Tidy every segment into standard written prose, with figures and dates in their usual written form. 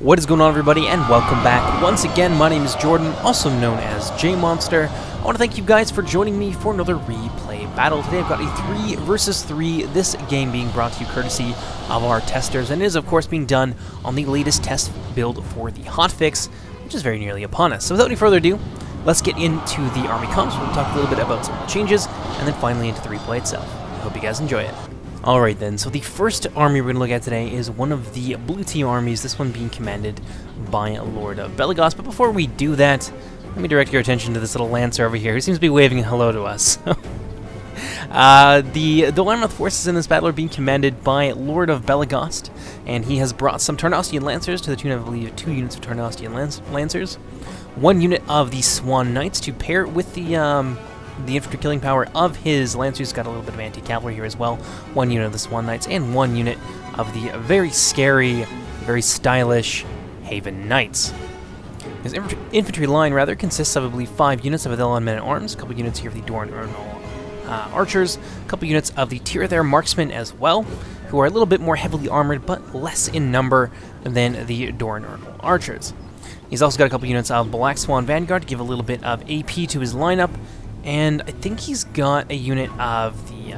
What is going on, everybody, and welcome back. Once again, my name is Jordan, also known as JMonster. I want to thank you guys for joining me for another replay battle. Today I've got a 3 versus 3, this game being brought to you courtesy of our testers, and it is of course being done on the latest test build for the hotfix, which is very nearly upon us. So without any further ado, let's get into the army comps. We'll talk a little bit about some of the changes, and then finally into the replay itself. I hope you guys enjoy it. Alright then, so the first army we're going to look at today is one of the blue team armies, this one being commanded by Lord of Belagos. But before we do that, let me direct your attention to this little lancer over here who seems to be waving hello to us. The Limeroth forces in this battle are being commanded by Lord of Belagos, and he has brought some Tarnostian Lancers to the tune of, I believe, 2 units of Tarnostian Lancers, 1 unit of the Swan Knights to pair with the infantry killing power of his Lancers. Got a little bit of anti-cavalry here as well. 1 unit of the Swan Knights and 1 unit of the very scary, very stylish Haven Knights. His infantry line rather consists of, I believe, 5 units of Athelon men-at-arms, a couple units here of the Doran Urnal archers, a couple units of the Tirthair marksmen as well, who are a little bit more heavily armored but less in number than the Doran Urnal archers. He's also got a couple units of Black Swan Vanguard to give a little bit of AP to his lineup. And I think he's got a unit of the,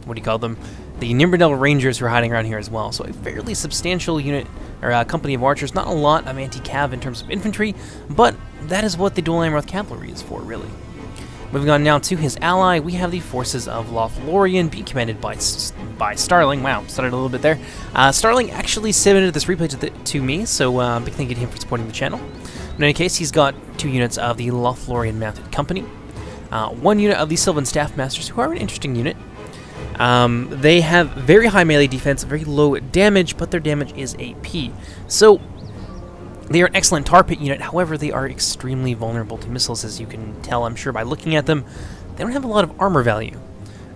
what do you call them? The Nimbardell Rangers who are hiding around here as well. So a fairly substantial unit, or company of archers. Not a lot of anti-cav in terms of infantry, but that is what the Dual Limeroth Cavalry is for, really. Moving on now to his ally, we have the forces of Lothlorien being commanded by Starling. Wow, started a little bit there. Starling actually submitted this replay to me, so big thank you to him for supporting the channel. In any case, he's got 2 units of the Lothlorien Mounted Company. 1 unit of the Sylvan Staff Masters, who are an interesting unit. They have very high melee defense, very low damage, but their damage is AP. So, they are an excellent tar pit unit. However, they are extremely vulnerable to missiles, as you can tell, I'm sure, by looking at them. They don't have a lot of armor value,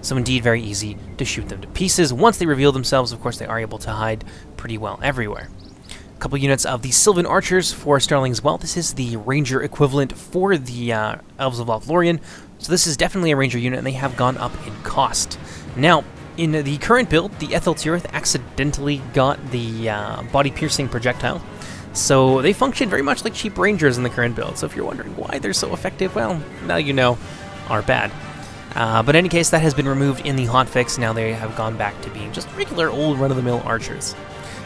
so indeed very easy to shoot them to pieces. Once they reveal themselves, of course, they are able to hide pretty well everywhere. A couple units of the Sylvan Archers for Starling as well. This is the Ranger equivalent for the Elves of Lothlorien, so this is definitely a Ranger unit, and they have gone up in cost. Now, in the current build, the Ethel Tirith accidentally got the body-piercing projectile, so they function very much like cheap Rangers in the current build. So if you're wondering why they're so effective, well, now you know, are bad. But in any case, that has been removed in the hotfix. Now they have gone back to being just regular old run-of-the-mill archers.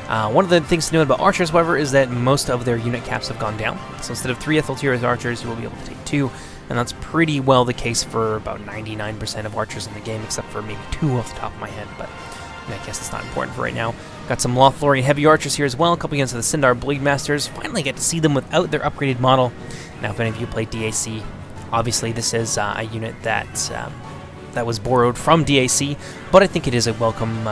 One of the things to note about archers, however, is that most of their unit caps have gone down. So instead of 3 Ethel Tirith archers, you will be able to take 2, and that's pretty well the case for about 99% of archers in the game, except for maybe 2 off the top of my head, but I guess it's not important for right now. Got some Lothlorien heavy archers here as well, a couple units of the Sindar Blade Masters. Finally get to see them without their upgraded model. Now, if any of you play DAC, obviously this is a unit that was borrowed from DAC, but I think it is a welcome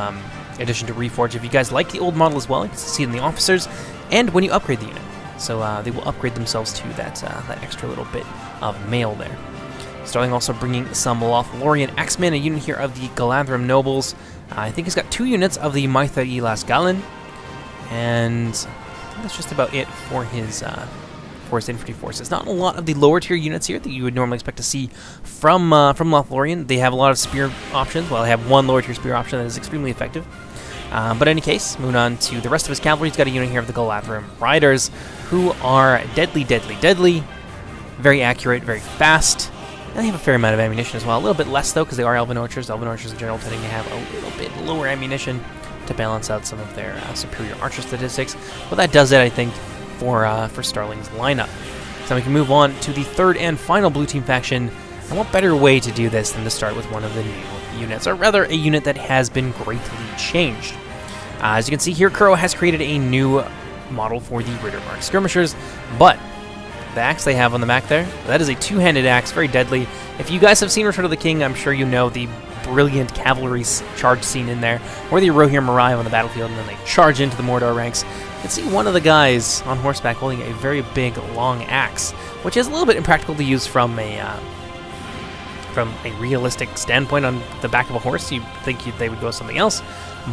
addition to Reforged. If you guys like the old model as well, you can see it in the officers, and when you upgrade the unit. So they will upgrade themselves to that extra little bit of mail there. Starling also bringing some Lothlorien Axemen, a unit here of the Galadrim Nobles. I think he's got 2 units of the Maitha Elas Galan, and I think that's just about it for his infantry forces. Not a lot of the lower tier units here that you would normally expect to see from Lothlorien. They have a lot of spear options. Well, they have 1 lower tier spear option that is extremely effective. But in any case, moving on to the rest of his cavalry, he's got a unit here of the Galadrim Riders, who are deadly, deadly, deadly, very accurate, very fast, and they have a fair amount of ammunition as well. A little bit less, though, because they are Elven Archers. Elven Archers in general tending to have a little bit lower ammunition to balance out some of their superior archer statistics. But that does it, I think, for Starling's lineup. So we can move on to the third and final blue team faction. And what better way to do this than to start with one of the new units, or rather a unit that has been greatly changed. As you can see here, Kuro has created a new model for the Rittermark Skirmishers, but the axe they have on the back there, that is a 2-handed axe, very deadly. If you guys have seen Return of the King, I'm sure you know the brilliant cavalry charge scene in there, where the Rohirrim arrive on the battlefield and then they charge into the Mordor ranks. You can see one of the guys on horseback holding a very big, long axe, which is a little bit impractical to use from a realistic standpoint on the back of a horse. You'd think they would go with something else,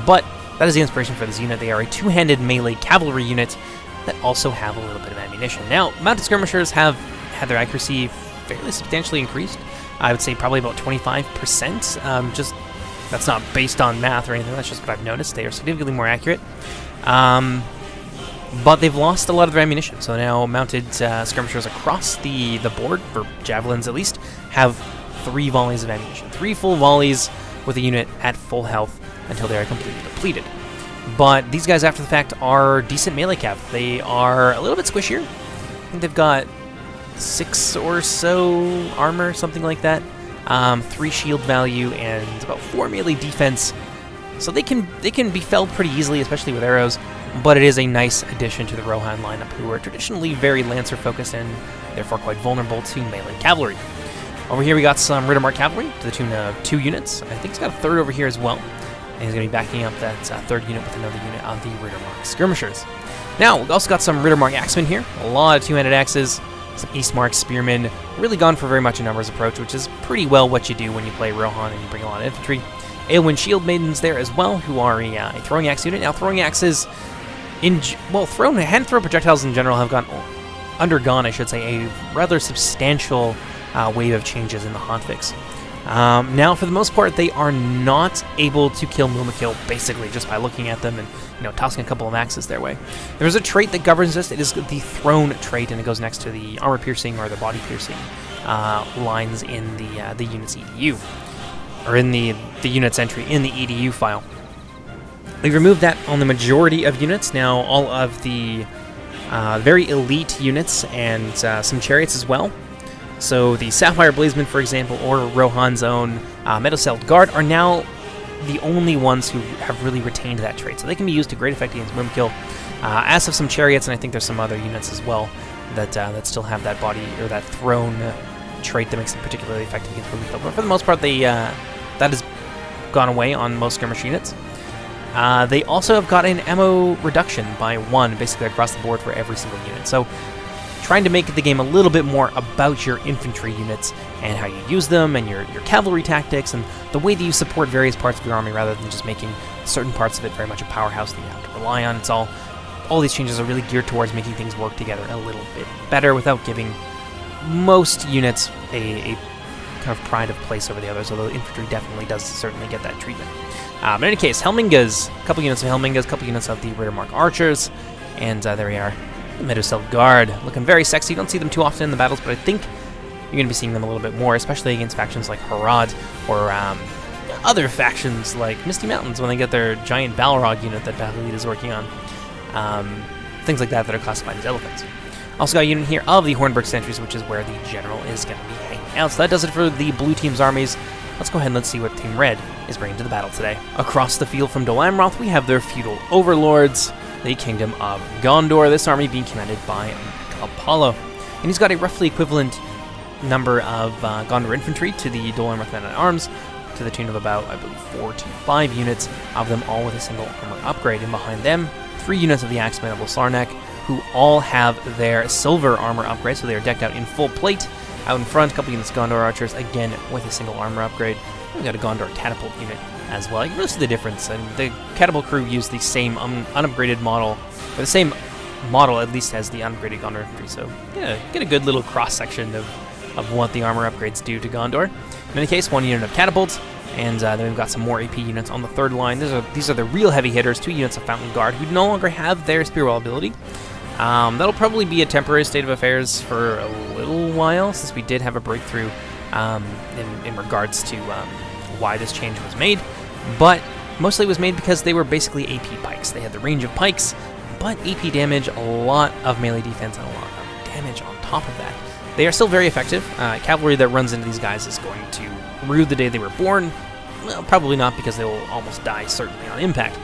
but that is the inspiration for this unit. They are a 2-handed melee cavalry unit that also have a little bit of ammunition. Now, mounted skirmishers have had their accuracy fairly substantially increased. I would say probably about 25%. Just that's not based on math or anything. That's just what I've noticed. They are significantly more accurate. but they've lost a lot of their ammunition. So now mounted skirmishers across the board, for javelins at least, have 3 volleys of ammunition. 3 full volleys with a unit at full health until they are completely depleted. But these guys, after the fact, are decent melee cav. They are a little bit squishier. I think they've got 6 or so armor, something like that. 3 shield value and about 4 melee defense. So they can be felled pretty easily, especially with arrows. But it is a nice addition to the Rohan lineup, who are traditionally very lancer focused and therefore quite vulnerable to melee cavalry. Over here we got some Rittermark cavalry to the tune of 2 units. I think he's got a 3rd over here as well. And he's going to be backing up that 3rd unit with another unit of the Rittermark skirmishers. Now, we've also got some Rittermark axemen here. A lot of 2-handed axes, some Eastmark spearmen. Really gone for very much a numbers approach, which is pretty well what you do when you play Rohan and you bring a lot of infantry. Aelwyn shield maidens there as well, who are a throwing axe unit. Now, throwing axes, hand throw projectiles in general have undergone, I should say, a rather substantial wave of changes in the hotfix. Now, for the most part, they are not able to kill Mumakil basically just by looking at them and tossing a couple of axes their way. There's a trait that governs this. It is the thrown trait, and it goes next to the armor piercing or the body piercing lines in the unit's EDU, or in the unit's entry in the EDU file. We removed that on the majority of units. Now, all of the very elite units and some chariots as well. So the Sapphire Blazeman, for example, or Rohan's own Meadowcelled Guard are now the only ones who have really retained that trait. So they can be used to great effect against Mumakil, as have some chariots, and I think there's some other units as well that still have that body or that thrown trait that makes them particularly effective against Mumakil. But for the most part, that has gone away on most skirmish units. They also have got an ammo reduction by 1, basically across the board for every single unit. So trying to make the game a little bit more about your infantry units and how you use them and your cavalry tactics and the way that you support various parts of your army rather than just making certain parts of it very much a powerhouse that you have to rely on. It's all these changes are really geared towards making things work together a little bit better without giving most units a kind of pride of place over the others, although infantry definitely does certainly get that treatment. In any case, Helmingas, a couple units of Helmingas, a couple units of the Rittermark archers, and there we are. The Meadowcelled Guard, looking very sexy. You don't see them too often in the battles, but I think you're going to be seeing them a little bit more, especially against factions like Harad or other factions like Misty Mountains when they get their giant Balrog unit that Battle Elite is working on. Things like that are classified as elephants. Also got a unit here of the Hornburg Sentries, which is where the general is going to be hanging out. So that does it for the blue team's armies. Let's go ahead and let's see what Team Red is bringing to the battle today. Across the field from Dol Amroth, we have their feudal overlords, the Kingdom of Gondor, this army being commanded by Apollo. And he's got a roughly equivalent number of Gondor infantry to the Dol Amroth men-at-arms, to the tune of about, I believe, 4 to 5 units of them, all with a single armor upgrade. And behind them, 3 units of the Axemen of Losarnak, who all have their silver armor upgrade, so they are decked out in full plate. Out in front, a couple units of Gondor archers, again with a single armor upgrade. We've got a Gondor catapult unit as well. You can really see the difference, and the catapult crew use the same unupgraded model, or the same model at least as the unupgraded Gondor infantry, so get a good little cross-section of what the armor upgrades do to Gondor. In any case, 1 unit of catapults, and then we've got some more AP units on the 3rd line. These are the real heavy hitters, 2 units of Fountain Guard, who no longer have their Spearwell ability. That'll probably be a temporary state of affairs for a little while, since we did have a breakthrough in regards to why this change was made, but mostly it was made because they were basically AP pikes. They had the range of pikes, but AP damage, a lot of melee defense, and a lot of damage on top of that. They are still very effective. Cavalry that runs into these guys is going to rue the day they were born. Well, probably not, because they will almost die, certainly, on impact.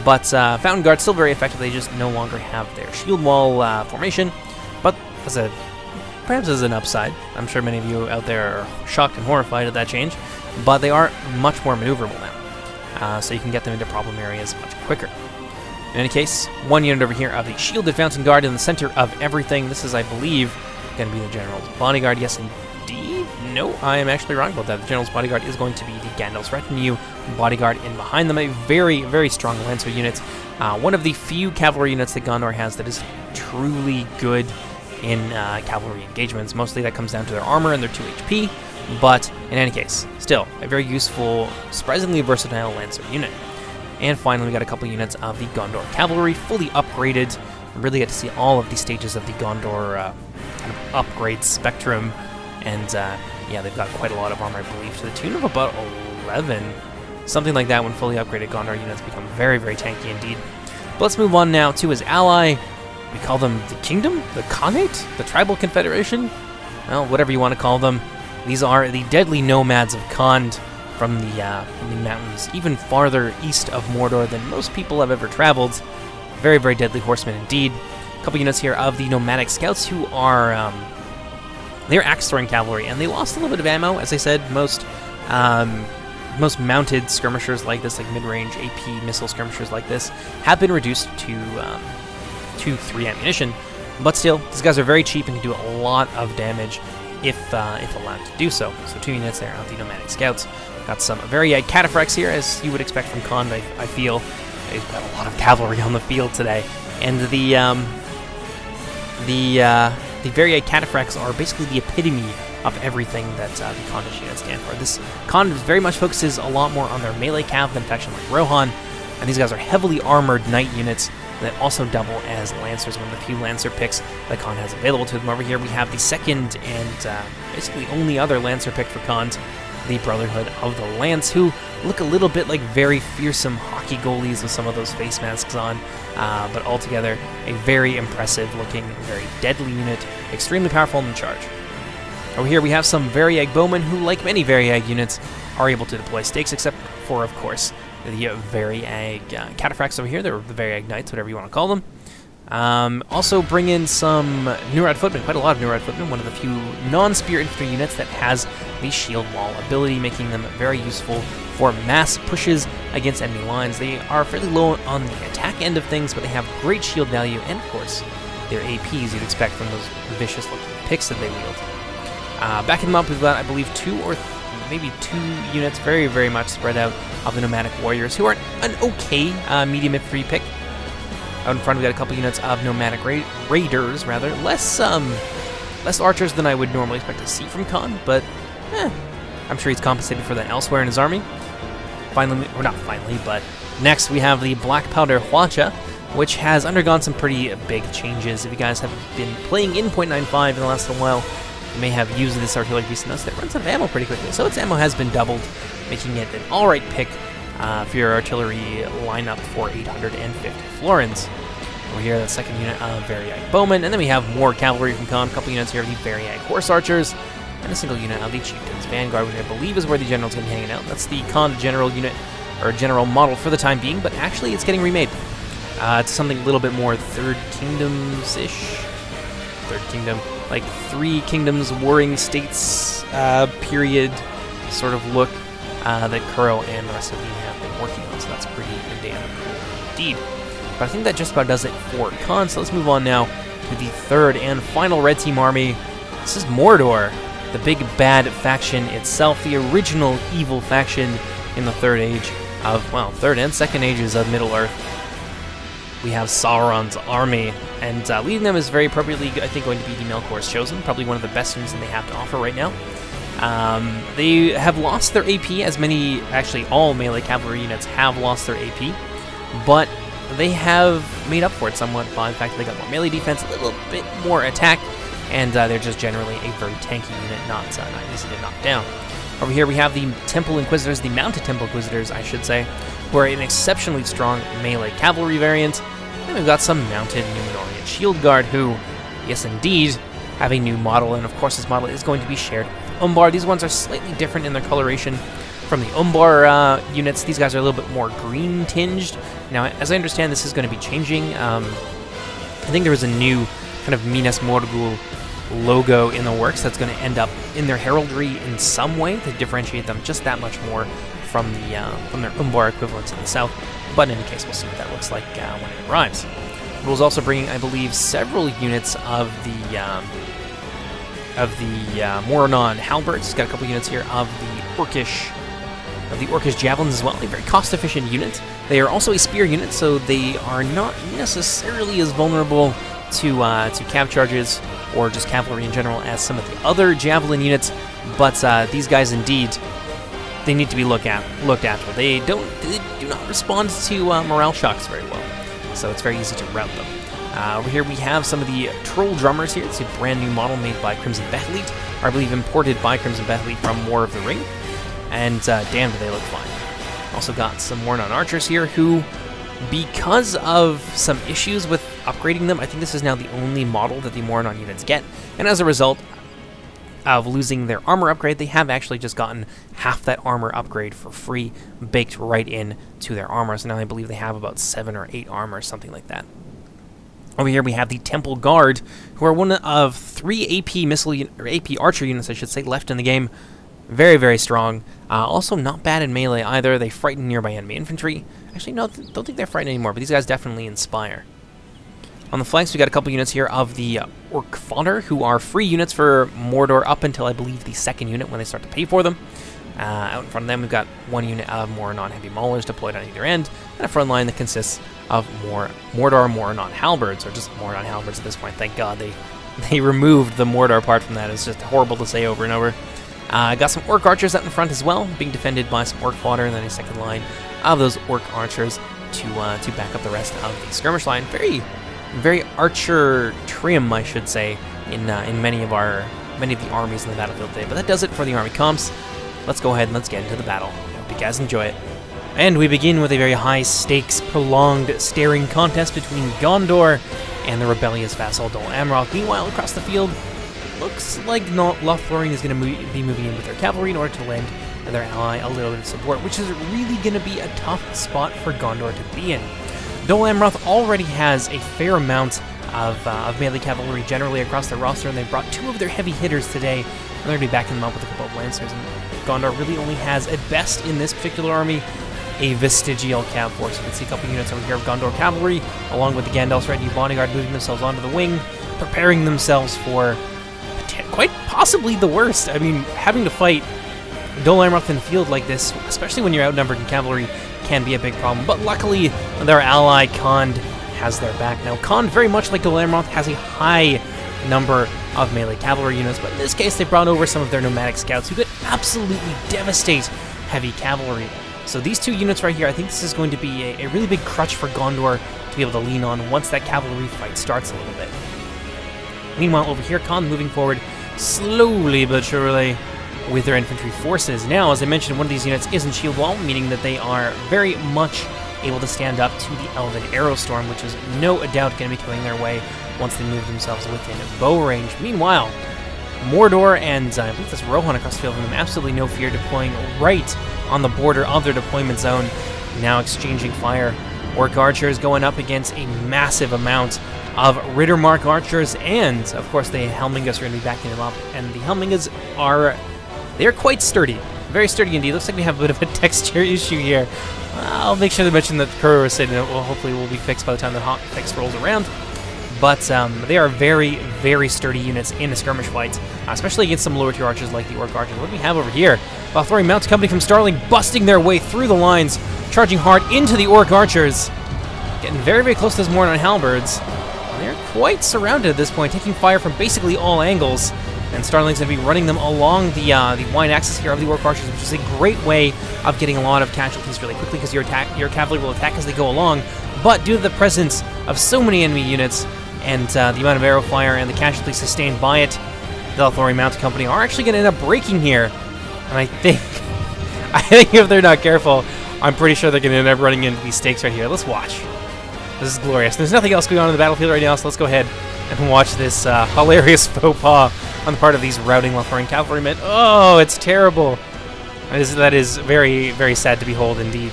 But Fountain Guard's still very effective. They just no longer have their shield wall formation. But perhaps as an upside, I'm sure many of you out there are shocked and horrified at that change, but they are much more maneuverable now. So you can get them into problem areas much quicker. In any case, 1 unit over here of the Shielded Fountain Guard in the center of everything. This is, I believe, going to be the General's Bodyguard. Yes, indeed. No, I am actually wrong about that. The General's Bodyguard is going to be the Gandalf's Retinue Bodyguard in behind them. A very, very strong Lancer unit. One of the few cavalry units that Gondor has that is truly good in cavalry engagements. Mostly that comes down to their armor and their 2 HP. But in any case, still a very useful, surprisingly versatile Lancer unit. And finally, we got a couple units of the Gondor Cavalry, fully upgraded really get to see all of the stages of the Gondor kind of upgrade spectrum, and yeah, they've got quite a lot of armor, I believe, to the tune of about 11. Something like that when fully upgraded Gondor units become very, very tanky indeed. But let's move on now to his ally. We call them the Kingdom, the Khanate, the Tribal Confederation, well, whatever you want to call them. These are the deadly nomads of Khand from the mountains, even farther east of Mordor than most people have ever traveled. Very, very deadly horsemen indeed. A couple units here of the nomadic scouts who are they're axe-throwing cavalry, and they lost a little bit of ammo. As I said, most mounted skirmishers like this, like mid-range AP missile skirmishers like this, have been reduced to 3 ammunition. But still, these guys are very cheap and can do a lot of damage if allowed to do so. So 2 units there of the nomadic scouts. Got some very cataphracts here, as you would expect from Khand. I feel they've got a lot of cavalry on the field today, and the very cataphracts are basically the epitome of everything that the Khandish units stand for. This Khand very much focuses a lot more on their melee cav than faction like Rohan, and these guys are heavily armored knight units that also double as lancers, one of the few lancer picks that Khand has available to them. Over here we have the second and basically only other lancer pick for Khand, the Brotherhood of the Lance, who look a little bit like very fearsome hockey goalies with some of those face masks on, but altogether a very impressive looking, very deadly unit, extremely powerful in the charge. Over here we have some Variag Bowmen who, like many Variag units, are able to deploy stakes, except for, of course, the Variag cataphracts over here. They're the Variag Knights, whatever you want to call them. Also bring in some Nurad Footmen, quite a lot of Nurad Footmen, one of the few non-spear infantry units that has the shield wall ability, making them very useful for mass pushes against enemy lines. They are fairly low on the attack end of things, but they have great shield value, and of course, their APs you'd expect from those vicious-looking picks that they wield. Backing them up, we've got, I believe, 2 or maybe 2 units, very, very much spread out, of the Nomadic Warriors, who are an okay medium infantry pick. Out in front, we got a couple units of Nomadic Raiders, rather. Less archers than I would normally expect to see from Khand, but I'm sure he's compensated for that elsewhere in his army. Finally, or not finally, but next we have the Black Powder Hwacha, which has undergone some pretty big changes. If you guys have been playing in .95 in the last little while, you may have used this artillery piece to notice that it runs out of ammo pretty quickly, so its ammo has been doubled, making it an alright pick for your artillery lineup for 850 florins. Over here, the second unit of Variag Bowmen, and then we have more cavalry from Khand, a couple units here of the Variag Horse Archers, and a single unit of the Chieftain's Vanguard, which I believe is where the General's going to be hanging out. That's the Khand General unit, or General model for the time being, but actually it's getting remade. It's something a little bit more Third Kingdoms-ish. Third Kingdom, like 3 Kingdoms, Warring States period sort of look that Kuro and the rest of the team have been working on, so that's pretty damn cool indeed. But I think that just about does it for Khand, so let's move on now to the third and final Red Team army. This is Mordor, the big bad faction itself, the original evil faction in the Third Age of, well, Third and Second Ages of Middle-earth. We have Sauron's army, and leading them is very appropriately, I think, going to be the Melkor's Chosen, probably one of the best units that they have to offer right now. They have lost their AP, as many, actually all melee cavalry units have lost their AP, but they have made up for it somewhat by the fact that they got more melee defense, a little bit more attack, and they're just generally a very tanky unit, not easy to knock down. Over here we have the Temple Inquisitors, the Mounted Temple Inquisitors, I should say, who are an exceptionally strong melee cavalry variant. And we've got some mounted Numenorean Shield Guard who, yes indeed, have a new model, and of course this model is going to be shared with Umbar. These ones are slightly different in their coloration from the Umbar units. These guys are a little bit more green tinged. Now, as I understand, this is going to be changing. I think there was a new kind of Minas Morgul logo in the works that's going to end up in their heraldry in some way to differentiate them just that much more from their Umbar equivalents in the south. But in any case, we'll see what that looks like when it arrives. Rule's also bringing, I believe, several units of the Moranon Halberds. He's got a couple units here of the Orcish Javelins as well. A very cost-efficient unit. They are also a spear unit, so they are not necessarily as vulnerable to cav charges or just cavalry in general as some of the other javelin units. But these guys indeed, they need to be looked after. They do not respond to morale shocks very well, so it's very easy to rout them. Over here we have some of the Troll Drummers here. It's a brand new model made by Crimson Bethlete, or I believe imported by Crimson Bethlete from War of the Ring. And damn, do they look fine. Also got some Mornon Archers here who, because of some issues with upgrading them, I think this is now the only model that the Mornon units get. And as a result of losing their armor upgrade, they have actually just gotten half that armor upgrade for free, baked right in to their armor. So now I believe they have about 7 or 8 armor, something like that. Over here we have the Temple Guard, who are one of 3 AP Archer units, I should say, left in the game. Very, very strong. Also not bad in melee either. They frighten nearby enemy infantry. Actually, no, don't think they're frightened anymore, but these guys definitely inspire. On the flanks, we got a couple units here of the Orc Fodder, who are free units for Mordor up until, I believe, the 2nd unit when they start to pay for them. Out in front of them, we've got 1 unit of more non-heavy maulers deployed on either end, and a front line that consists of more non-halberds, or just more non-halberds at this point. Thank God they removed the Mordor part from that. It's just horrible to say over and over. Got some Orc Archers out in front as well, being defended by some Orc Fodder, and then a second line of those Orc Archers to back up the rest of the skirmish line. Very Archer trim, I should say, in many of the armies in the battlefield today. But that does it for the army comps. Let's go ahead and let's get into the battle. Hope you guys enjoy it. And we begin with a very high-stakes, prolonged staring contest between Gondor and the rebellious vassal Dol Amroth. Meanwhile, across the field, looks like Lothlorien is going to be moving in with their cavalry in order to lend their ally a little bit of support, which is really going to be a tough spot for Gondor to be in. Dol Amroth already has a fair amount of melee cavalry generally across their roster, and they brought 2 of their heavy hitters today. And they're going to be backing them up with a couple of lancers. And Gondor really only has, at best in this particular army, a vestigial cav force. You can see a couple units over here of Gondor cavalry, along with the Gandalf's retinue bodyguard moving themselves onto the wing, preparing themselves for quite possibly the worst. I mean, having to fight Dol Amroth in a field like this, especially when you're outnumbered in cavalry, can be a big problem. But luckily, their ally Khand has their back. Now, Khand, very much like Dol Amroth, has a high number of melee cavalry units, but in this case, they brought over some of their nomadic scouts who could absolutely devastate heavy cavalry. So these 2 units right here, I think this is going to be a really big crutch for Gondor to be able to lean on once that cavalry fight starts a little bit. Meanwhile, over here, Khand moving forward slowly but surely with their infantry forces. Now, as I mentioned, one of these units isn't shield wall, meaning that they are very much able to stand up to the Elven Arrow Storm, which is no doubt going to be coming their way once they move themselves within bow range. Meanwhile, Mordor and I believe this Rohan across the field from them, absolutely no fear, deploying right on the border of their deployment zone, now exchanging fire. Orc Archers going up against a massive amount of Rittermark Archers, and of course the Helmingas are going to be backing them up, and the Helmingas they're quite sturdy. Very sturdy indeed. Looks like we have a bit of a texture issue here. I'll make sure to mention that the courier was saying that hopefully will be fixed by the time the hot fix rolls around. But they are very, very sturdy units in a skirmish fight, especially against some lower tier archers like the Orc Archers. What do we have over here? Lothlorien Mounted Company from Starling busting their way through the lines, charging hard into the Orc Archers, getting very, very close to those Mornon Halberds. They're quite surrounded at this point, taking fire from basically all angles. And Starling's going to be running them along the wide axis here of the Orc Archers, which is a great way of getting a lot of casualties really quickly, because your cavalry will attack as they go along. But due to the presence of so many enemy units and the amount of arrow fire and the casualties sustained by it, the Lothlorien Mounted Company are actually going to end up breaking here. And I think if they're not careful, I'm pretty sure they're going to end up running into these stakes right here. Let's watch. This is glorious. There's nothing else going on in the battlefield right now, so let's go ahead and watch this hilarious faux pas on the part of these routing Lothlorien cavalrymen. Oh, it's terrible. That is very, very sad to behold indeed.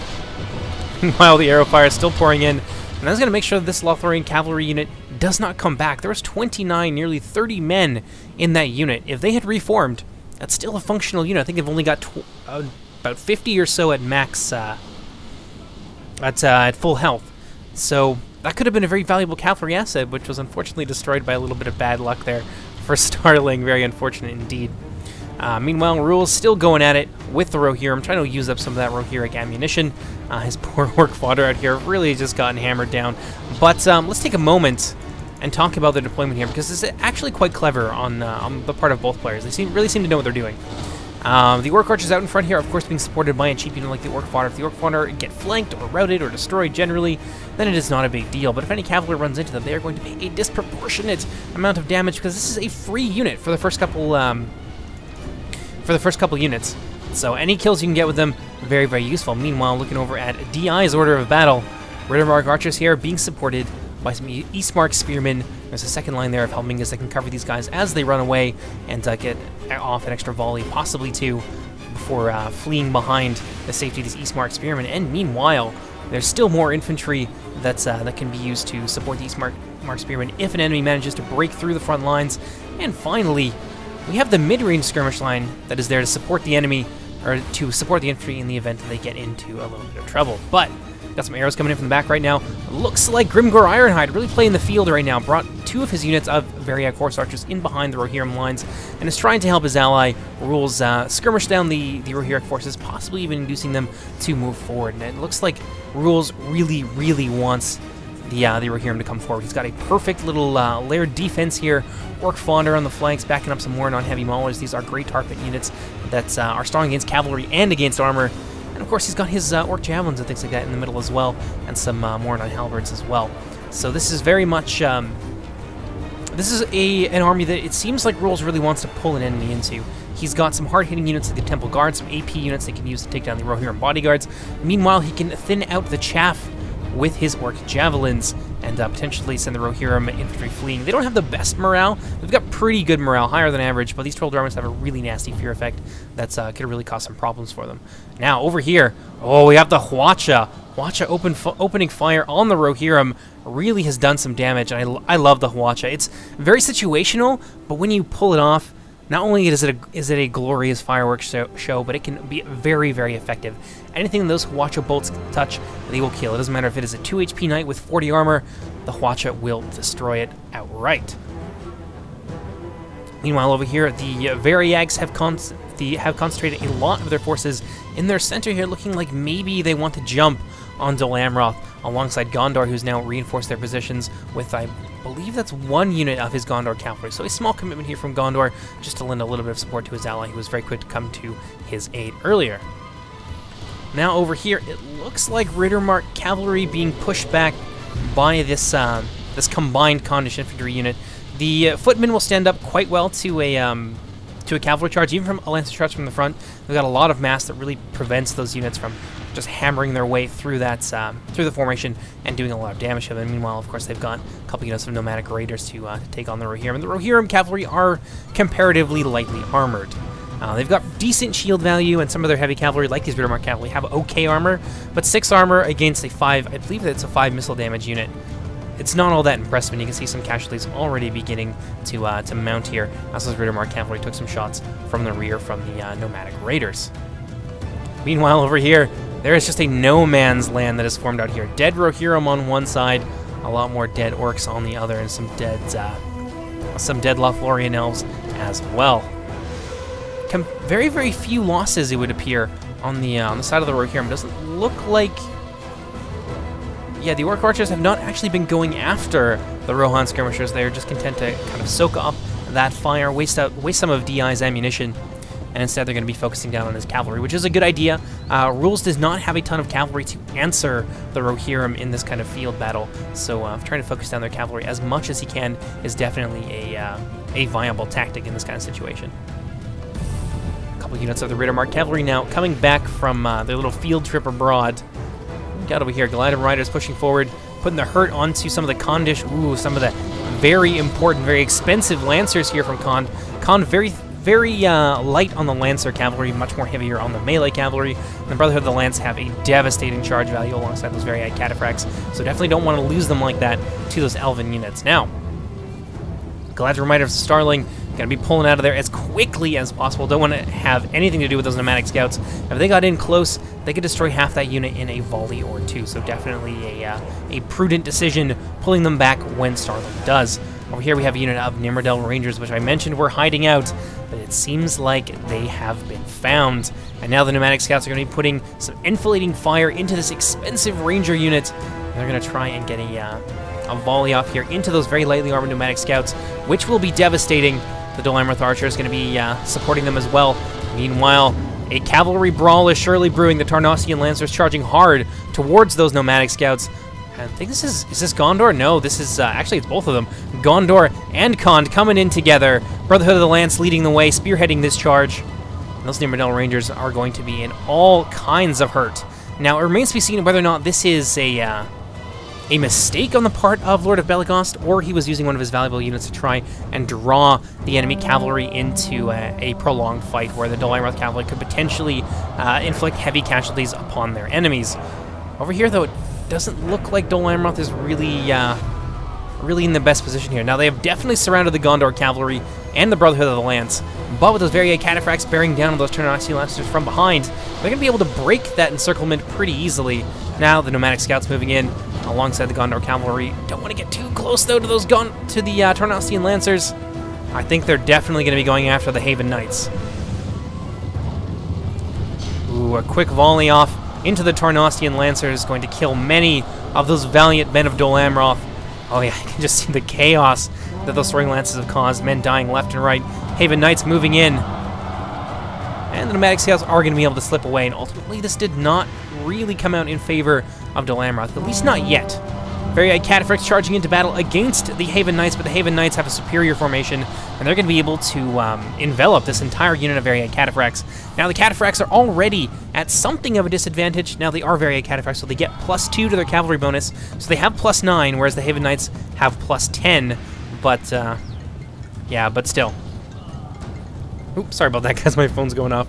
Meanwhile, the arrow fire is still pouring in, and that's going to make sure that this Lothlorien cavalry unit does not come back. There was 29, nearly 30 men in that unit. If they had reformed, that's still a functional unit. I think they've only got about 50 or so at max, at full health. So that could have been a very valuable cavalry asset, which was unfortunately destroyed by a little bit of bad luck there for Starling. Very unfortunate indeed. Meanwhile, Rule's still going at it with the Rohirrim. I'm trying to use up some of that Rohirric ammunition. His poor Orc fodder out here really just gotten hammered down. But let's take a moment and talk about the deployment here, because it's actually quite clever on the part of both players. They really seem to know what they're doing. The Orc Archers out in front here, of course, being supported by a cheap unit like the Orc Fodder. If the Orc Fodder get flanked or routed or destroyed generally, then it is not a big deal. But if any cavalry runs into them, they are going to be a disproportionate amount of damage because this is a free unit for the first couple units. So any kills you can get with them, very, very useful. Meanwhile, looking over at DI's order of battle, Rittermark Archers here being supported by some Eastmark Spearmen. There's a second line there of Helmingers that can cover these guys as they run away and get off an extra volley, possibly two, before fleeing behind the safety of these Eastmark Spearmen. And meanwhile, there's still more infantry that can be used to support the Eastmark Spearmen if an enemy manages to break through the front lines. And finally, we have the mid-range skirmish line that is there to support the enemy, or to support the infantry in the event that they get into a little bit of trouble. But got some arrows coming in from the back right now. Looks like Grimgor Ironhide really playing the field right now. Brought two of his units of Variag Horse Archers in behind the Rohirrim lines and is trying to help his ally Rules skirmish down the Rohirrim forces, possibly even inducing them to move forward. And it looks like Rules really, really wants the Rohirrim to come forward. He's got a perfect little layered defense here. Orc Fodder on the flanks, backing up some more non-heavy maulers. These are great target units that are strong against cavalry and against armor. And of course, he's got his Orc Javelins and things like that in the middle as well, and some more non-halberds as well. So this is very much, this is an army that it seems like Rules really wants to pull an enemy into. He's got some hard-hitting units like the Temple Guard, some AP units they can use to take down the Rohirrim bodyguards. Meanwhile, he can thin out the chaff with his Orc Javelins and potentially send the Rohirrim infantry fleeing. They don't have the best morale. They've got pretty good morale, higher than average, but these Troll Dormants have a really nasty fear effect that's could really cause some problems for them. Now, over here, oh, we have the Hwacha. Hwacha opening fire on the Rohirrim really has done some damage, and I love the Hwacha. It's very situational, but when you pull it off, not only is it a glorious fireworks show, but it can be very, very effective. Anything those Hwacha bolts touch, they will kill. It doesn't matter if it is a 2 HP knight with 40 armor, the Hwacha will destroy it outright. Meanwhile, over here, the Variags have concentrated a lot of their forces in their center here, looking like maybe they want to jump on Dol Amroth alongside Gondor, who's now reinforced their positions with, I believe that's one unit of his Gondor cavalry. So a small commitment here from Gondor, just to lend a little bit of support to his ally, who was very quick to come to his aid earlier. Now over here, it looks like Rittermark cavalry being pushed back by this this combined Kondish infantry unit. The footmen will stand up quite well to a cavalry charge, even from a lancer charge from the front. They've got a lot of mass that really prevents those units from just hammering their way through that through the formation and doing a lot of damage to them. Meanwhile, of course, they've got a couple units of nomadic raiders to take on the Rohirrim. And the Rohirrim cavalry are comparatively lightly armored. They've got decent shield value, and some of their heavy cavalry, like these Rittermark cavalry, have okay armor, but 6 armor against a 5, I believe it's a 5 missile damage unit. It's not all that impressive, and you can see some casualties already beginning to mount here, as those Rittermark cavalry took some shots from the rear from the nomadic raiders. Meanwhile, over here, there is just a no man's land that is formed out here. Dead Rohirrim on one side, a lot more dead orcs on the other, and some dead Lothlorien elves as well. Very, very few losses, it would appear, on the side of the Rohirrim. Doesn't look like... Yeah, the Orc Archers have not actually been going after the Rohan skirmishers. They're just content to kind of soak up that fire, waste some of DI's ammunition, and instead they're going to be focusing down on his cavalry, which is a good idea. Rules does not have a ton of cavalry to answer the Rohirrim in this kind of field battle, so trying to focus down their cavalry as much as he can is definitely a viable tactic in this kind of situation. A couple units of the Rittermark cavalry now coming back from their little field trip abroad. Got over here, Goliath Riders pushing forward, putting the hurt onto some of the Kondish. Ooh, some of the very important, very expensive Lancers here from Khand. Khand very light on the Lancer cavalry, much more heavier on the melee cavalry. And the Brotherhood of the Lance have a devastating charge value alongside those very high cataphracts, so definitely don't want to lose them like that to those Elven units. Now, Goliath Riders of Starling going to be pulling out of there as quickly as possible. Don't want to have anything to do with those nomadic scouts. If they got in close, they could destroy half that unit in a volley or two. So definitely a prudent decision, pulling them back when Starling does. Over here we have a unit of Nimrodel Rangers, which I mentioned were hiding out, but it seems like they have been found. And now the nomadic scouts are going to be putting some enfilading fire into this expensive ranger unit. And they're going to try and get a volley off here into those very lightly armored nomadic scouts, which will be devastating. The Dol Amroth Archer is going to be supporting them as well. Meanwhile, a cavalry brawl is surely brewing. The Tarnosian Lancers charging hard towards those nomadic scouts. I think is this Gondor? No, this is, actually it's both of them. Gondor and Khand coming in together. Brotherhood of the Lance leading the way, spearheading this charge. And those Nimbardell Rangers are going to be in all kinds of hurt. Now, it remains to be seen whether or not this is a mistake on the part of Lord of Belegost, or he was using one of his valuable units to try and draw the enemy cavalry into a prolonged fight where the Dol Amroth cavalry could potentially inflict heavy casualties upon their enemies. Over here, though, it doesn't look like Dol Amroth is really in the best position here. Now, they have definitely surrounded the Gondor cavalry and the Brotherhood of the Lance, but with those Variag Cataphracts bearing down on those Tarnosian Lancers from behind, they're going to be able to break that encirclement pretty easily. Now, the nomadic scouts moving in alongside the Gondor cavalry. Don't want to get too close, though, to the Tarnosian Lancers. I think they're definitely going to be going after the Haven Knights. Ooh, a quick volley off into the Tarnosian Lancers, going to kill many of those valiant men of Dol Amroth. Oh yeah, I can just see the chaos that those throwing lances have caused. Men dying left and right. Haven Knights moving in. And the nomadic scouts are going to be able to slip away. And ultimately, this did not really come out in favor of Dol Amroth, at least not yet. Variag Cataphracts charging into battle against the Haven Knights, but the Haven Knights have a superior formation, and they're going to be able to envelop this entire unit of Variag Cataphracts. Now, the Cataphracts are already at something of a disadvantage. Now, they are Variag Cataphracts, so they get +2 to their cavalry bonus, so they have +9, whereas the Haven Knights have +10, but, yeah, but still. Oops, sorry about that, guys, my phone's going off.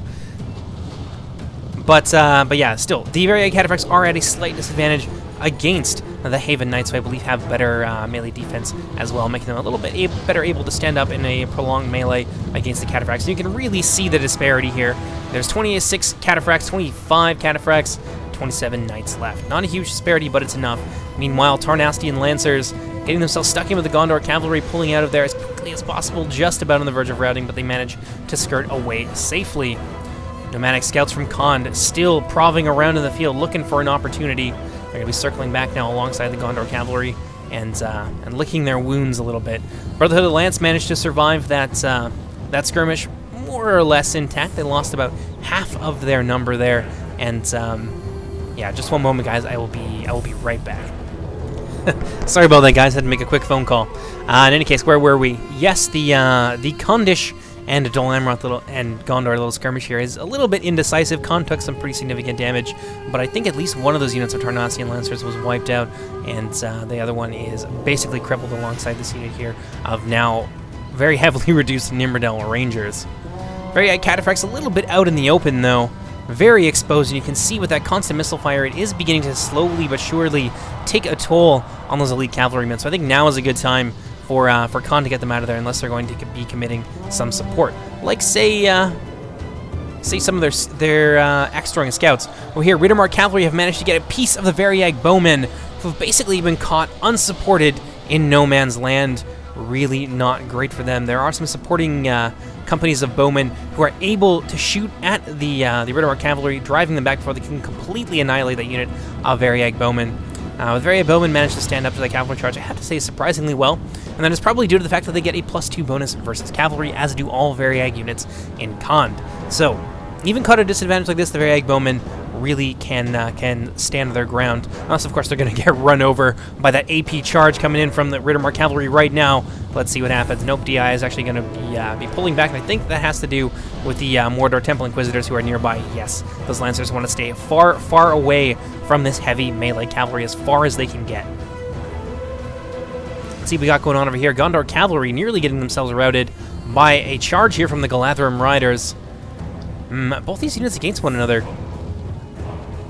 But yeah, still, the Variag Cataphracts are at a slight disadvantage against the Haven Knights, who I believe have better melee defense as well, making them a little bit better able to stand up in a prolonged melee against the Cataphracts. So you can really see the disparity here. There's 26 Cataphracts, 25 Cataphracts, 27 Knights left. Not a huge disparity, but it's enough. Meanwhile, Tarnosian Lancers getting themselves stuck in with the Gondor cavalry, pulling out of there as quickly as possible, just about on the verge of routing, but they manage to skirt away safely. Nomadic scouts from Khand still proving around in the field, looking for an opportunity. They're going to be circling back now alongside the Gondor cavalry and licking their wounds a little bit. Brotherhood of the Lance managed to survive that skirmish more or less intact. They lost about half of their number there, and yeah, just one moment, guys. I will be right back. Sorry about that, guys. Had to make a quick phone call. In any case, where were we? Yes, the Khandish and Dol Amroth and Gondor little skirmish here is a little bit indecisive. Khand took some pretty significant damage, but I think at least one of those units of Tarnosian Lancers was wiped out, and the other one is basically crippled alongside this unit here of now very heavily reduced Nimbardell Rangers. Variag Cataphracts a little bit out in the open, though. Very exposed, and you can see with that constant missile fire, it is beginning to slowly but surely take a toll on those elite cavalrymen. So I think now is a good time for Khand to get them out of there, unless they're going to be committing some support, like say some of their axe-throwing scouts. Well, here Riddermark cavalry have managed to get a piece of the Variag bowmen, who have basically been caught unsupported in no man's land. Really not great for them. There are some supporting companies of bowmen who are able to shoot at the Riddermark cavalry, driving them back before they can completely annihilate that unit of Variag bowmen. With Variag bowmen managed to stand up to the cavalry charge, I have to say, surprisingly well, and that is probably due to the fact that they get a +2 bonus versus cavalry, as do all Variag units in Khand. So, even caught at a disadvantage like this, the Variag bowmen really can stand their ground. Unless, of course, they're going to get run over by that AP charge coming in from the Riddermark cavalry right now. Let's see what happens. Nope, DI is actually going to be pulling back, and I think that has to do with the Mordor Temple Inquisitors who are nearby. Yes, those Lancers want to stay far, far away from this heavy melee cavalry as far as they can get. Let's see what we got going on over here. Gondor cavalry nearly getting themselves routed by a charge here from the Galadhrim Riders. Both these units against one another.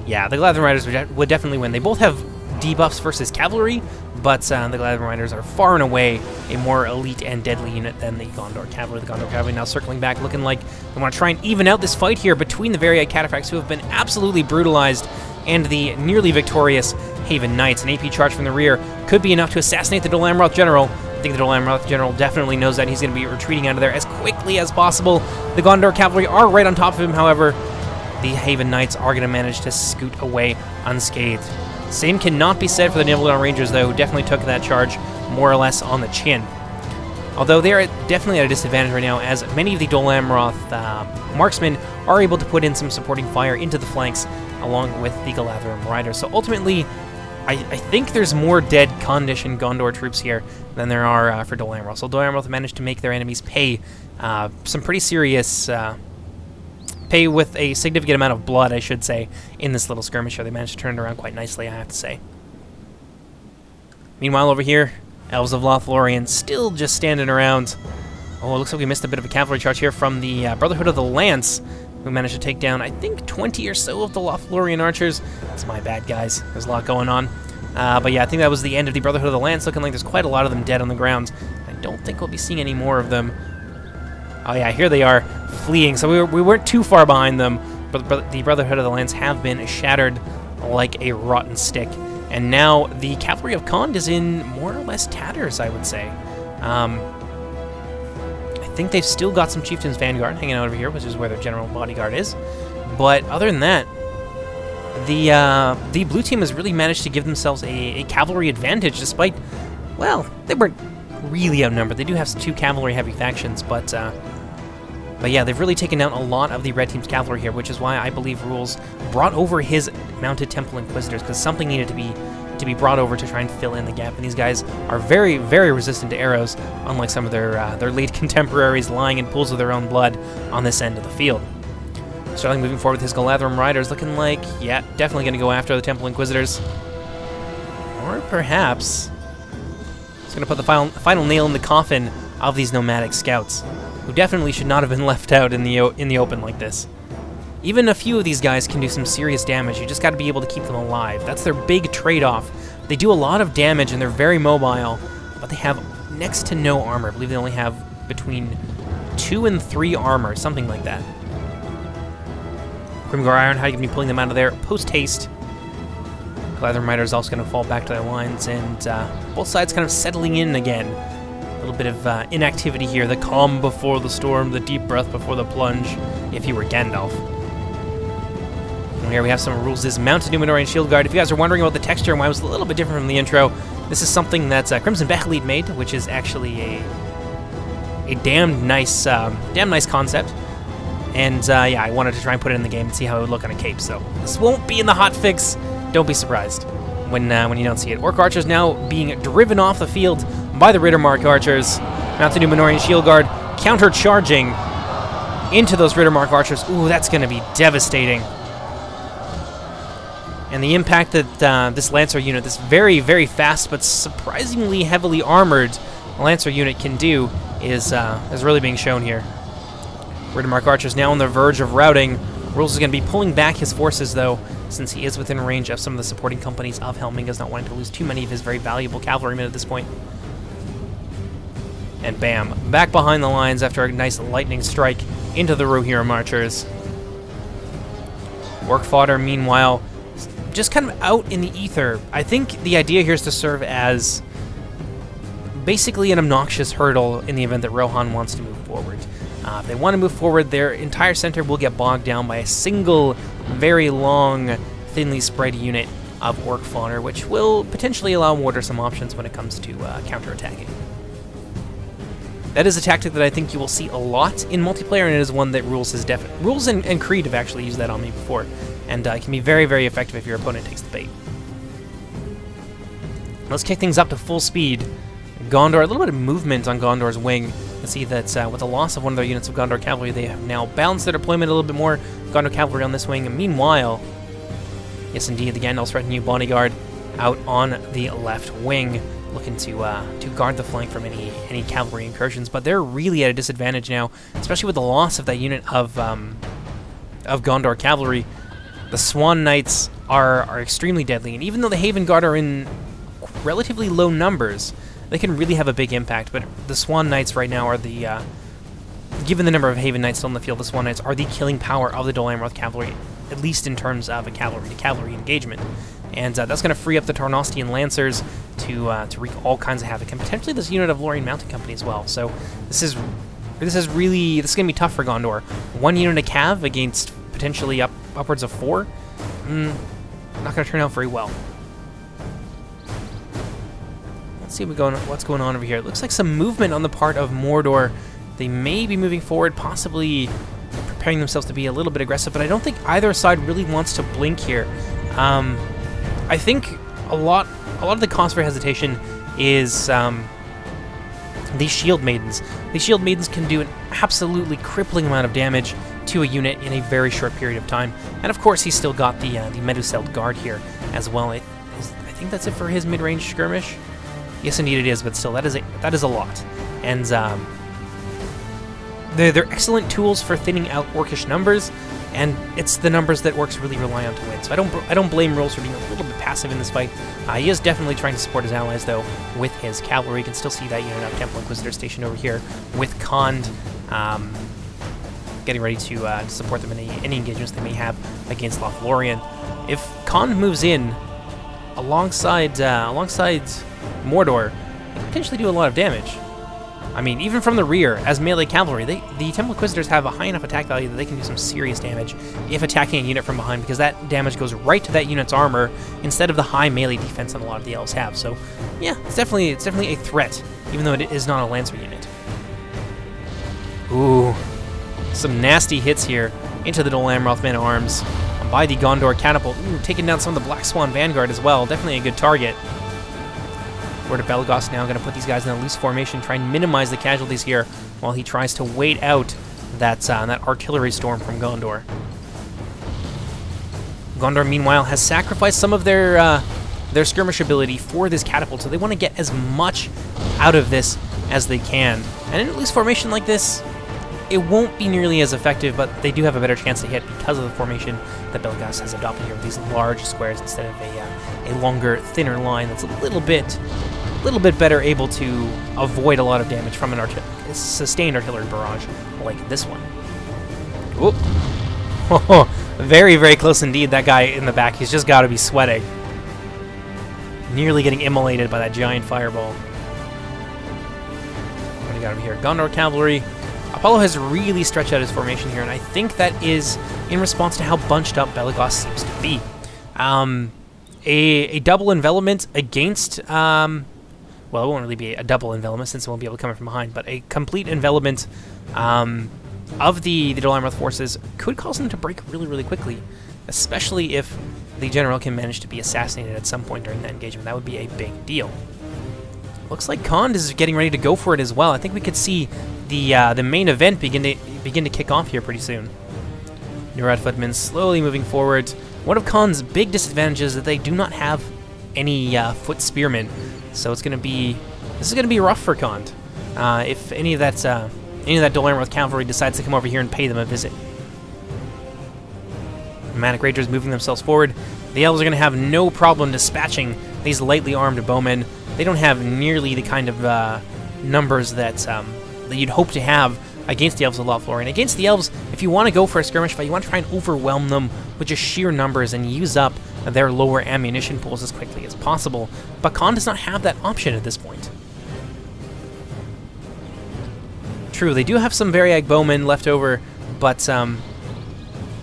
Yeah, the Galadhrim Riders would definitely win. They both have debuffs versus cavalry, but the Galadhrim Riders are far and away a more elite and deadly unit than the Gondor Cavalry. The Gondor Cavalry now circling back, looking like they want to try and even out this fight here between the Variag Cataphracts, who have been absolutely brutalized, and the nearly victorious Haven Knights. An AP charge from the rear could be enough to assassinate the Dol Amroth General. I think the Dol Amroth General definitely knows that. He's going to be retreating out of there as quickly as possible. The Gondor Cavalry are right on top of him, however. The Haven Knights are going to manage to scoot away unscathed. Same cannot be said for the Nimbardell Rangers, though, who definitely took that charge more or less on the chin. Although they are definitely at a disadvantage right now, as many of the Dol Amroth marksmen are able to put in some supporting fire into the flanks, along with the Galadrim riders. So ultimately, I think there's more dead condition Gondor troops here than there are for Dol Amroth. So Dol Amroth managed to make their enemies pay some pretty serious, pay with a significant amount of blood, I should say, in this little skirmish here. They managed to turn it around quite nicely, I have to say. Meanwhile, over here, Elves of Lothlorien still just standing around. Oh, it looks like we missed a bit of a cavalry charge here from the Brotherhood of the Lance, who managed to take down, I think, 20 or so of the Lothlorien archers. That's my bad, guys. There's a lot going on. But yeah, I think that was the end of the Brotherhood of the Lance, looking like there's quite a lot of them dead on the ground. I don't think we'll be seeing any more of them. Oh yeah, here they are, fleeing. So we weren't too far behind them, but the Brotherhood of the Lance have been shattered like a rotten stick. And now the Cavalry of Khand is in more or less tatters, I would say. I think they've still got some Chieftain's Vanguard hanging out over here, which is where their general bodyguard is. But other than that, the blue team has really managed to give themselves a cavalry advantage, despite, well, they weren't really outnumbered. They do have 2 cavalry-heavy factions, but yeah, they've really taken down a lot of the red team's cavalry here, which is why I believe Rules brought over his mounted Temple Inquisitors, because something needed to be brought over to try and fill in the gap. And these guys are very, very resistant to arrows, unlike some of their late contemporaries lying in pools of their own blood on this end of the field. Starling moving forward with his Galadrim riders, looking like, yeah, definitely going to go after the Temple Inquisitors. Or perhaps he's going to put the final nail in the coffin of these nomadic scouts, who definitely should not have been left out in the open like this. Even a few of these guys can do some serious damage. You just got to be able to keep them alive. That's their big trade-off. They do a lot of damage and they're very mobile, but they have next to no armor. I believe they only have between 2 and 3 armor, something like that. Grimgor Ironhide can be pulling them out of there post-haste. Galadrim Rider is also going to fall back to their lines, and both sides kind of settling in again. A little bit of inactivity here. The calm before the storm, the deep breath before the plunge, if he were Gandalf. And here we have some Rules' Mounted Númenórean Shield Guard. If you guys are wondering about the texture and why it was a little bit different from the intro, this is something that Crimson Backlead made, which is actually a damn nice concept. And yeah, I wanted to try and put it in the game and see how it would look on a cape. So this won't be in the hotfix. Don't be surprised when you don't see it. Orc archers now being driven off the field by the Rittermark archers. Mounted Númenórean Shield Guard counter-charging into those Rittermark archers. Ooh, that's going to be devastating. And the impact that this Lancer unit, this very, very fast but surprisingly heavily armored Lancer unit can do is really being shown here. Rittermark archers now on the verge of routing. Rules is going to be pulling back his forces, though, since he is within range of some of the supporting companies of Helminga's, not wanting to lose too many of his very valuable cavalrymen at this point. And bam, back behind the lines after a nice lightning strike into the Rohirrim archers. Orc fodder, meanwhile, just kind of out in the ether. I think the idea here is to serve as basically an obnoxious hurdle in the event that Rohan wants to move forward. If they want to move forward, their entire center will get bogged down by a single, very long, thinly spread unit of Orc fodder, which will potentially allow Mortar some options when it comes to counterattacking. That is a tactic that I think you will see a lot in multiplayer, and it is one that Rules and Creed have actually used that on me before, and it can be very, very effective if your opponent takes the bait. Let's kick things up to full speed. Gondor, a little bit of movement on Gondor's wing. You see that with the loss of one of their units of Gondor cavalry, they have now balanced their deployment a little bit more. Gondor cavalry on this wing. And meanwhile, yes indeed, the Gandalf's retinue bodyguard out on the left wing, looking to guard the flank from any cavalry incursions. But they're really at a disadvantage now, especially with the loss of that unit of Gondor cavalry. The Swan Knights are extremely deadly, and even though the Haven Guard are in relatively low numbers, they can really have a big impact. But the Swan Knights right now are the, given the number of Haven Knights still in the field, the Swan Knights are the killing power of the Dol Amroth cavalry, at least in terms of a cavalry-to-cavalry engagement. And that's going to free up the Tarnostian Lancers to wreak all kinds of havoc, and potentially this unit of Lorien Mounted Company as well. So this is going to be tough for Gondor. One unit of cav against potentially upwards of 4, not going to turn out very well. Let's see what's going on over here. It looks like some movement on the part of Mordor. They may be moving forward, possibly preparing themselves to be a little bit aggressive, but I don't think either side really wants to blink here. I think a lot of the cause for hesitation is these shield maidens. These shield maidens can do an absolutely crippling amount of damage to a unit in a very short period of time. And of course, he's still got the Meduseld guard here as well. I think that's it for his mid-range skirmish. Yes, indeed it is, but still, that is a lot. And they're excellent tools for thinning out orcish numbers, and it's the numbers that orcs really rely on to win. So I don't blame Rolls for being a little bit passive in this fight. He is definitely trying to support his allies, though, with his cavalry. You can still see that unit of Temple Inquisitor stationed over here with Khand, getting ready to support them in any engagements they may have against Lothlorien. If Khand moves in alongside Mordor, they can potentially do a lot of damage. I mean, even from the rear, as melee cavalry, the Temple Inquisitors have a high enough attack value that they can do some serious damage if attacking a unit from behind, because that damage goes right to that unit's armor instead of the high melee defense that a lot of the elves have. So, yeah, it's definitely a threat, even though it is not a Lancer unit. Ooh, some nasty hits here into the Dol Amroth men-at-arms by the Gondor catapult. Ooh, taking down some of the Black Swan Vanguard as well. Definitely a good target. Lord of Belegost now going to put these guys in a loose formation, try and minimize the casualties here while he tries to wait out that artillery storm from Gondor. Gondor, meanwhile, has sacrificed some of their skirmish ability for this catapult, so they want to get as much out of this as they can. And in a loose formation like this, it won't be nearly as effective, but they do have a better chance to hit because of the formation that Belegost has adopted here with these large squares instead of a longer, thinner line that's a little bit better able to avoid a lot of damage from a sustained artillery barrage like this one. Ooh. Very, very close indeed. That guy in the back, he's just got to be sweating. Nearly getting immolated by that giant fireball. What do you got over here? Gondor cavalry. Apollo has really stretched out his formation here, and I think that is in response to how bunched up Belegost seems to be. A double envelopment against... well, it won't really be a double envelopment since it won't be able to come from behind, but a complete envelopment of the Dol Amroth forces could cause them to break really, really quickly, especially if the general can manage to be assassinated at some point during that engagement. That would be a big deal. Looks like Khand is getting ready to go for it as well. I think we could see the main event begin to kick off here pretty soon. Nurad Footman slowly moving forward. One of Khan's big disadvantages is that they do not have any foot spearmen, so this is gonna be rough for Khand. If any of that Dol Amroth cavalry decides to come over here and pay them a visit. Nomadic Rangers moving themselves forward. The elves are gonna have no problem dispatching these lightly armed bowmen. They don't have nearly the kind of numbers that you'd hope to have against the elves of Lothlorien. Against the elves, if you want to go for a skirmish fight, you want to try and overwhelm them with just sheer numbers and use up their lower ammunition pools as quickly as possible. But Khand does not have that option at this point. True, they do have some Variag bowmen left over, but I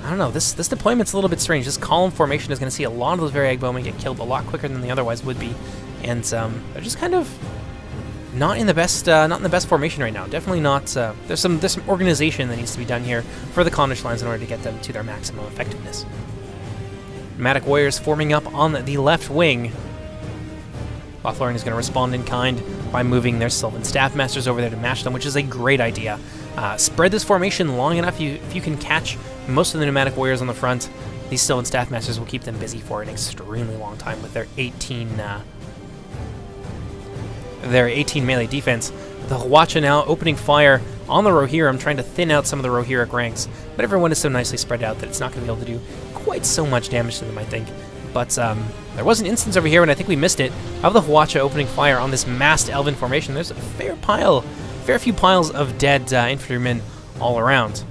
don't know, this deployment's a little bit strange. This column formation is going to see a lot of those Variag bowmen get killed a lot quicker than they otherwise would be, and they're just kind of not in the best formation right now. Definitely not. There's some organization that needs to be done here for the Khondish lines in order to get them to their maximum effectiveness. Nomadic warriors forming up on the left wing. Lothlorien is going to respond in kind by moving their Sylvan Staffmasters over there to match them, which is a great idea. Spread this formation long enough. If you can catch most of the Nomadic warriors on the front, these Sylvan Staffmasters will keep them busy for an extremely long time with their 18 melee defense. The Hwacha now opening fire on the Rohirrim, trying to thin out some of the Rohirric ranks, but everyone is so nicely spread out that it's not going to be able to do quite so much damage to them, I think. But there was an instance over here, and I think we missed it, of the Hwacha opening fire on this massed elven formation. There's a fair few piles of dead infantrymen all around.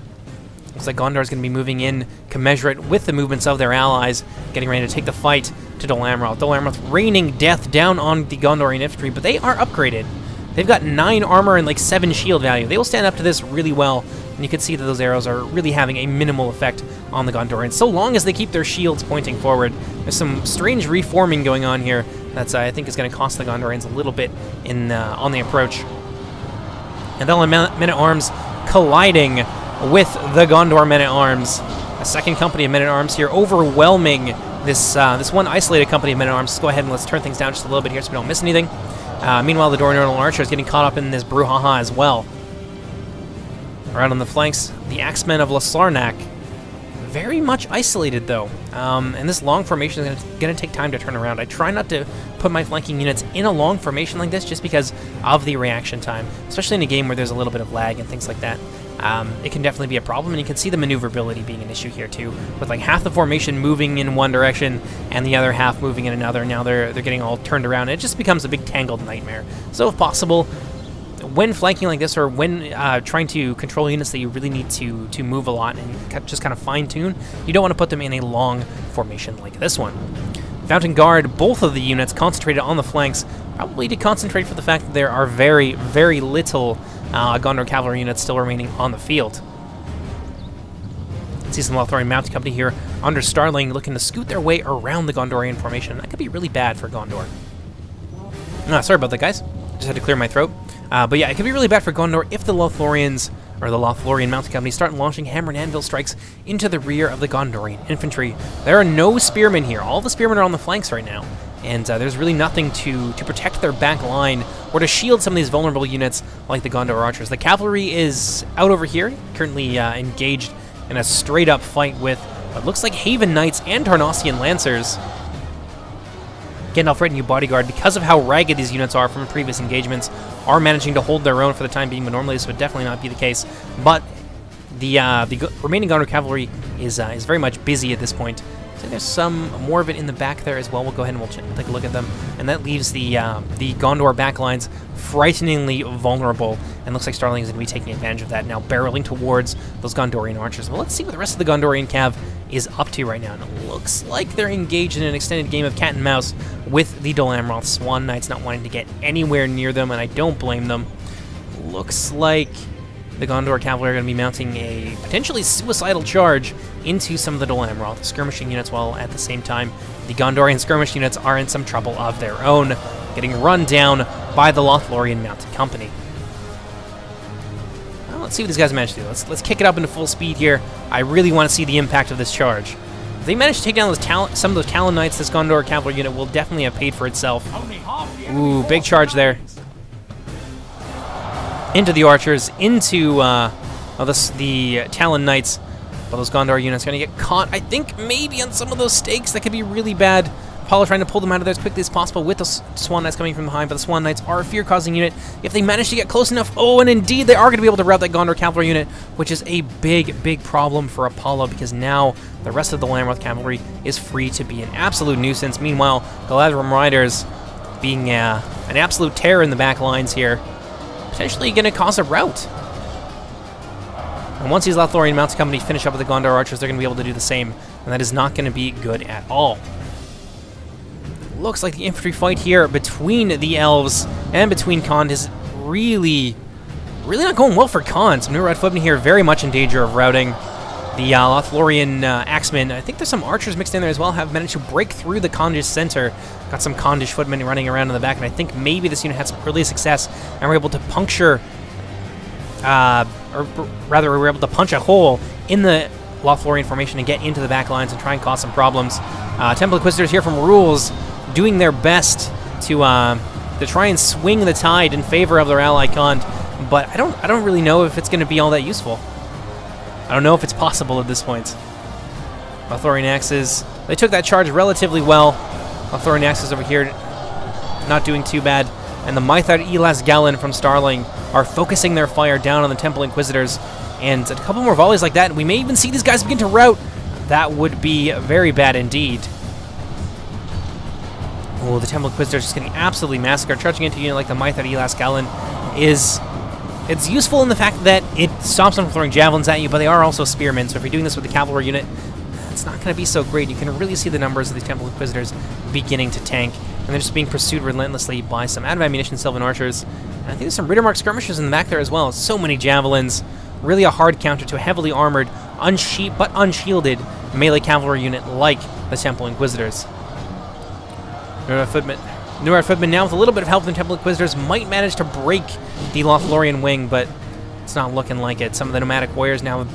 Looks like Gondor is going to be moving in commensurate with the movements of their allies, getting ready to take the fight to Dol Amroth. Dol Amroth raining death down on the Gondorian infantry, but they are upgraded. They've got 9 armor and like 7 shield value. They will stand up to this really well, and you can see that those arrows are really having a minimal effect on the Gondorians, so long as they keep their shields pointing forward. There's some strange reforming going on here That's, I think, is going to cost the Gondorians a little bit in on the approach. And then men-at-arms colliding with the Gondor men-at-arms. A second company of men-at-arms here overwhelming this this one isolated company of men-at-arms. Let's go ahead and let's turn things down just a little bit here so we don't miss anything. Meanwhile, the Dornodal Archer is getting caught up in this brouhaha as well. Around on the flanks, the Axemen of Lasarnak. Very much isolated, though. And this long formation is going to take time to turn around. I try not to put my flanking units in a long formation like this just because of the reaction time, especially in a game where there's a little bit of lag and things like that. It can definitely be a problem, and you can see the maneuverability being an issue here, too, with like half the formation moving in one direction and the other half moving in another. Now they're getting all turned around, and it just becomes a big tangled nightmare. So if possible, when flanking like this, or when trying to control units that you really need to move a lot and just kind of fine-tune, you don't want to put them in a long formation like this one. Fountain Guard, both of the units concentrated on the flanks, probably to concentrate for the fact that there are very, very little Gondor cavalry units still remaining on the field. See some Lothlorien Mounted Company here under Starling looking to scoot their way around the Gondorian formation. That could be really bad for Gondor. Sorry about that, guys. Just had to clear my throat. But yeah, it could be really bad for Gondor if the Lothlorians, or the Lothlorien Mounted Company, start launching hammer and anvil strikes into the rear of the Gondorian infantry. There are no spearmen here. All the spearmen are on the flanks right now. And there's really nothing to protect their back line or to shield some of these vulnerable units like the Gondor archers. The cavalry is out over here, currently engaged in a straight-up fight with what looks like Haven Knights and Tarnossian Lancers. Gandalf Retinue Bodyguard, because of how ragged these units are from previous engagements, are managing to hold their own for the time being, but normally this would definitely not be the case. But the remaining Gondor cavalry is very much busy at this point. So there's some more of it in the back there as well. We'll go ahead and we'll take a look at them. And that leaves the Gondor backlines frighteningly vulnerable. And looks like Starling is going to be taking advantage of that now, barreling towards those Gondorian archers. Well, let's see what the rest of the Gondorian cav is up to right now. And it looks like they're engaged in an extended game of cat and mouse with the Dol Amroth Swan Knights, not wanting to get anywhere near them, and I don't blame them. Looks like the Gondor cavalry are going to be mounting a potentially suicidal charge into some of the Dol Amroth skirmishing units, while at the same time the Gondorian skirmish units are in some trouble of their own, getting run down by the Lothlorien Mounted Company. Well, let's see what these guys manage to do. Let's kick it up into full speed here. I really want to see the impact of this charge. If they manage to take down those some of those Talon Knights, this Gondor cavalry unit will definitely have paid for itself. Ooh, big charge there. Into the archers, into the Talon Knights. Well, those Gondor units are going to get caught, I think, maybe on some of those stakes. That could be really bad. Apollo trying to pull them out of there as quickly as possible with the Swan Knights coming from behind, but the Swan Knights are a fear-causing unit. If they manage to get close enough, oh, and indeed, they are going to be able to rout that Gondor cavalry unit, which is a big, big problem for Apollo, because now the rest of the Lamroth cavalry is free to be an absolute nuisance. Meanwhile, Galadrim Riders being an absolute terror in the back lines here, potentially going to cause a rout. And once these Lothlorien Mounted Company finish up with the Gondor archers, they're going to be able to do the same, and that is not going to be good at all. Looks like the infantry fight here between the elves and between Khand is really not going well for Khand. Some new red footmen here very much in danger of routing. The Lothlorien axemen, I think there's some archers mixed in there as well, have managed to break through the Khandish center. Got some Khandish footmen running around in the back, and I think maybe this unit had some early success and were able to puncture, or rather, we were able to punch a hole in the Lothlorien formation and get into the back lines and try and cause some problems. Temple Inquisitors here from Rules doing their best to try and swing the tide in favor of their ally Khand, but I don't really know if it's going to be all that useful. I don't know if it's possible at this point. Lothlorien axes, they took that charge relatively well. Lothlorien axes over here not doing too bad, and the Maithar Elas Gallon from Starling are focusing their fire down on the Temple Inquisitors, and a couple more volleys like that, and we may even see these guys begin to rout. That would be very bad indeed. Oh, the Temple Inquisitors just getting absolutely massacred. Charging into a unit like the Maithar Elas Gallon it's useful in the fact that it stops them from throwing javelins at you, but they are also spearmen, so if you're doing this with a cavalry unit, it's not going to be so great. You can really see the numbers of these Temple Inquisitors beginning to tank, and they're just being pursued relentlessly by some out-of-ammunition Sylvan archers. And I think there's some Riddermark skirmishers in the back there as well. So many javelins. Really a hard counter to a heavily armored, but unshielded melee cavalry unit like the Temple Inquisitors. Footmen Neurad Footman now with a little bit of help from the Temple Inquisitors might manage to break the Lothlorien wing, but it's not looking like it. Some of the nomadic warriors now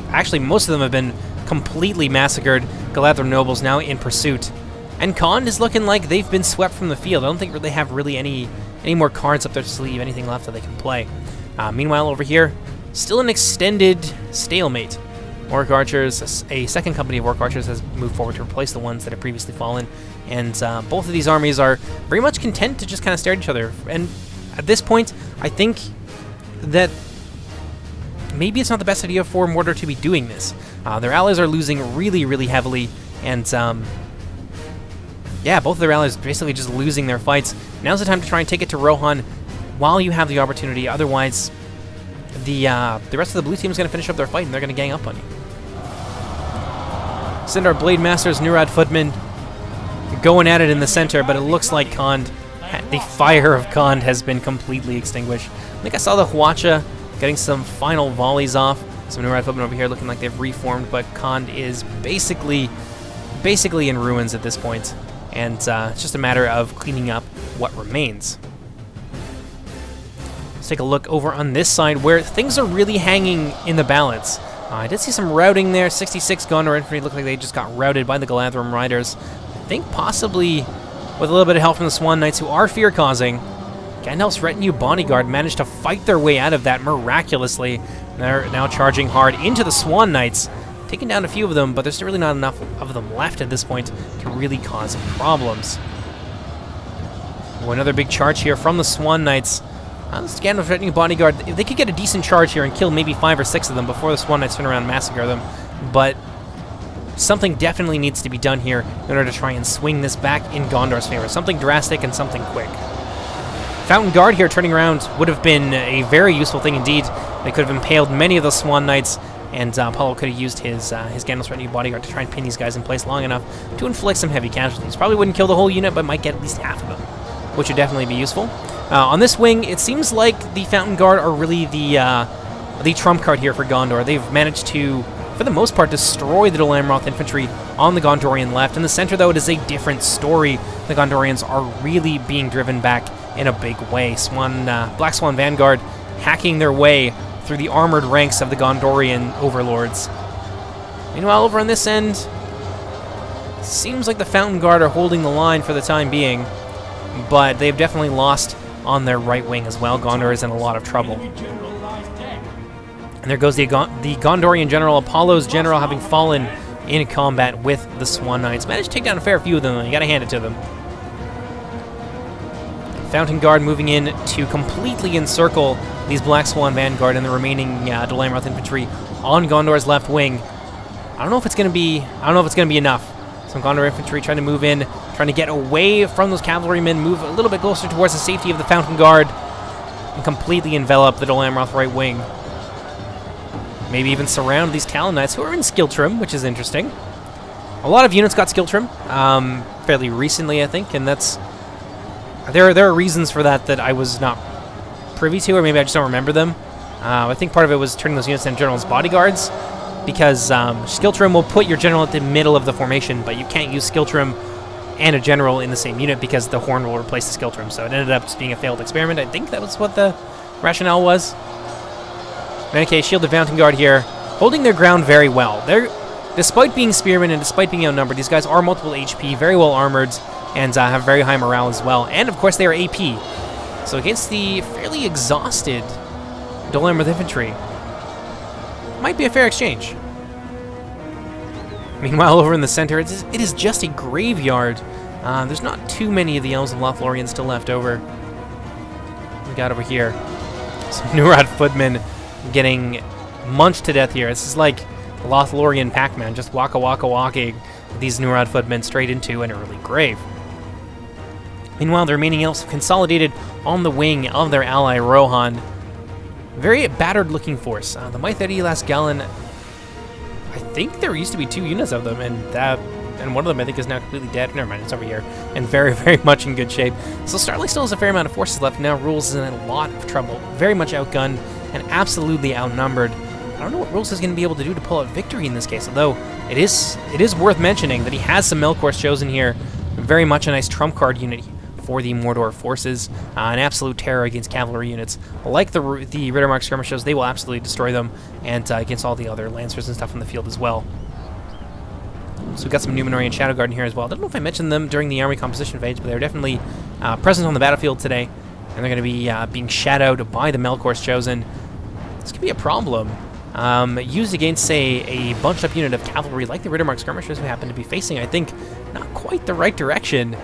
actually most of them have been completely massacred. Galadhrim nobles now in pursuit. And Khand is looking like they've been swept from the field. I don't think they have really any more cards up their sleeve, anything left that they can play. Meanwhile, over here, still an extended stalemate. Orc Archers, a second company of Orc Archers has moved forward to replace the ones that have previously fallen, and both of these armies are very much content to just kind of stare at each other. And at this point, I think that maybe it's not the best idea for Mordor to be doing this. Their allies are losing really, really heavily, and yeah, both of their allies basically just losing their fights. Now's the time to try and take it to Rohan while you have the opportunity. Otherwise, the rest of the blue team is going to finish up their fight, and they're going to gang up on you. Sindar Blade Masters, Neurad Footman going at it in the center, but it looks like Khand, the fire of Khand has been completely extinguished. I think I saw the Huacha getting some final volleys off. Some Neurad Footman over here looking like they've reformed, but Khand is basically in ruins at this point, and it's just a matter of cleaning up what remains. Let's take a look over on this side where things are really hanging in the balance. I did see some routing there. 66 Gondor infantry looked like they just got routed by the Galadhrim riders. I think possibly with a little bit of help from the Swan Knights, who are fear-causing. Gandalf's retinue bodyguard managed to fight their way out of that miraculously. They're now charging hard into the Swan Knights, taking down a few of them, but there's really not enough of them left at this point to really cause problems. Oh, another big charge here from the Swan Knights. This Gandalf's retinue bodyguard, if they could get a decent charge here and kill maybe 5 or 6 of them before the Swan Knights turn around and massacre them, but something definitely needs to be done here in order to try and swing this back in Gondor's favor. Something drastic and something quick. Fountain Guard here turning around would have been a very useful thing indeed. They could have impaled many of the Swan Knights, and Paulo could have used his Gandalf's retinue bodyguard to try and pin these guys in place long enough to inflict some heavy casualties. Probably wouldn't kill the whole unit, but might get at least half of them, which would definitely be useful. On this wing, it seems like the Fountain Guard are really the trump card here for Gondor. They've managed to, for the most part, destroy the Dol Amroth infantry on the Gondorian left. In the center, though, it is a different story. The Gondorians are really being driven back in a big way. Black Swan Vanguard hacking their way through the armored ranks of the Gondorian overlords. Meanwhile, over on this end, seems like the Fountain Guard are holding the line for the time being, but they've definitely lost on their right wing as well. Gondor is in a lot of trouble. And there goes the Gondorian general, Apollo's general, having fallen in combat with the Swan Knights. Managed to take down a fair few of them, though. You gotta hand it to them. Fountain Guard moving in to completely encircle these Black Swan Vanguard and the remaining Dol Amroth infantry on Gondor's left wing. I don't know if it's gonna be enough. Some Gondor infantry trying to move in, trying to get away from those cavalrymen, move a little bit closer towards the safety of the Fountain Guard, and completely envelop the Dol Amroth right wing. Maybe even surround these Talon Knights, who are in Skill Trim, which is interesting. A lot of units got Skill Trim fairly recently, I think, and that's there are reasons for that I was not privy to, or maybe I just don't remember them. I think part of it was turning those units into generals' bodyguards, because Skill Trim will put your general at the middle of the formation, but you can't use Skill Trim and a general in the same unit because the Horn will replace the Skill Trim. So it ended up just being a failed experiment. I think that was what the rationale was. In any case, Shielded Fountain Guard here, holding their ground very well. Despite being spearmen and despite being outnumbered, these guys are multiple HP, very well armored, and have very high morale as well. And of course, they are AP. So against the fairly exhausted Dol Amroth infantry, might be a fair exchange. Meanwhile, over in the center, it is just a graveyard. There's not too many of the Elves of Lothlorien still left over. We got over here some Neurad Footmen getting munched to death here. This is like Lothlorien Pac-Man, just walking these Neurad Footmen straight into an early grave. Meanwhile, the remaining Elves have consolidated on the wing of their ally Rohan. Very battered-looking force. The Maithari Las Galan, I think there used to be 2 units of them, and one of them I think is now completely dead. Never mind, it's over here, and very, very much in good shape. So Starlight still has a fair amount of forces left. Now Rules is in a lot of trouble. Very much outgunned and absolutely outnumbered. I don't know what Rules is going to be able to do to pull out victory in this case, although it is worth mentioning that he has some Melkors chosen here. Very much a nice trump card unit for the Mordor forces. An absolute terror against cavalry units. Like the Rittermark skirmishers, they will absolutely destroy them, and against all the other lancers and stuff on the field as well. So we've got some Numenorian Shadow Guard in here as well. I don't know if I mentioned them during the army composition phase, but they're definitely present on the battlefield today, and they're going to be being shadowed by the Melkor's Chosen. This could be a problem. Used against, say, a bunched-up unit of cavalry like the Rittermark skirmishers who happen to be facing, I think, not quite the right direction.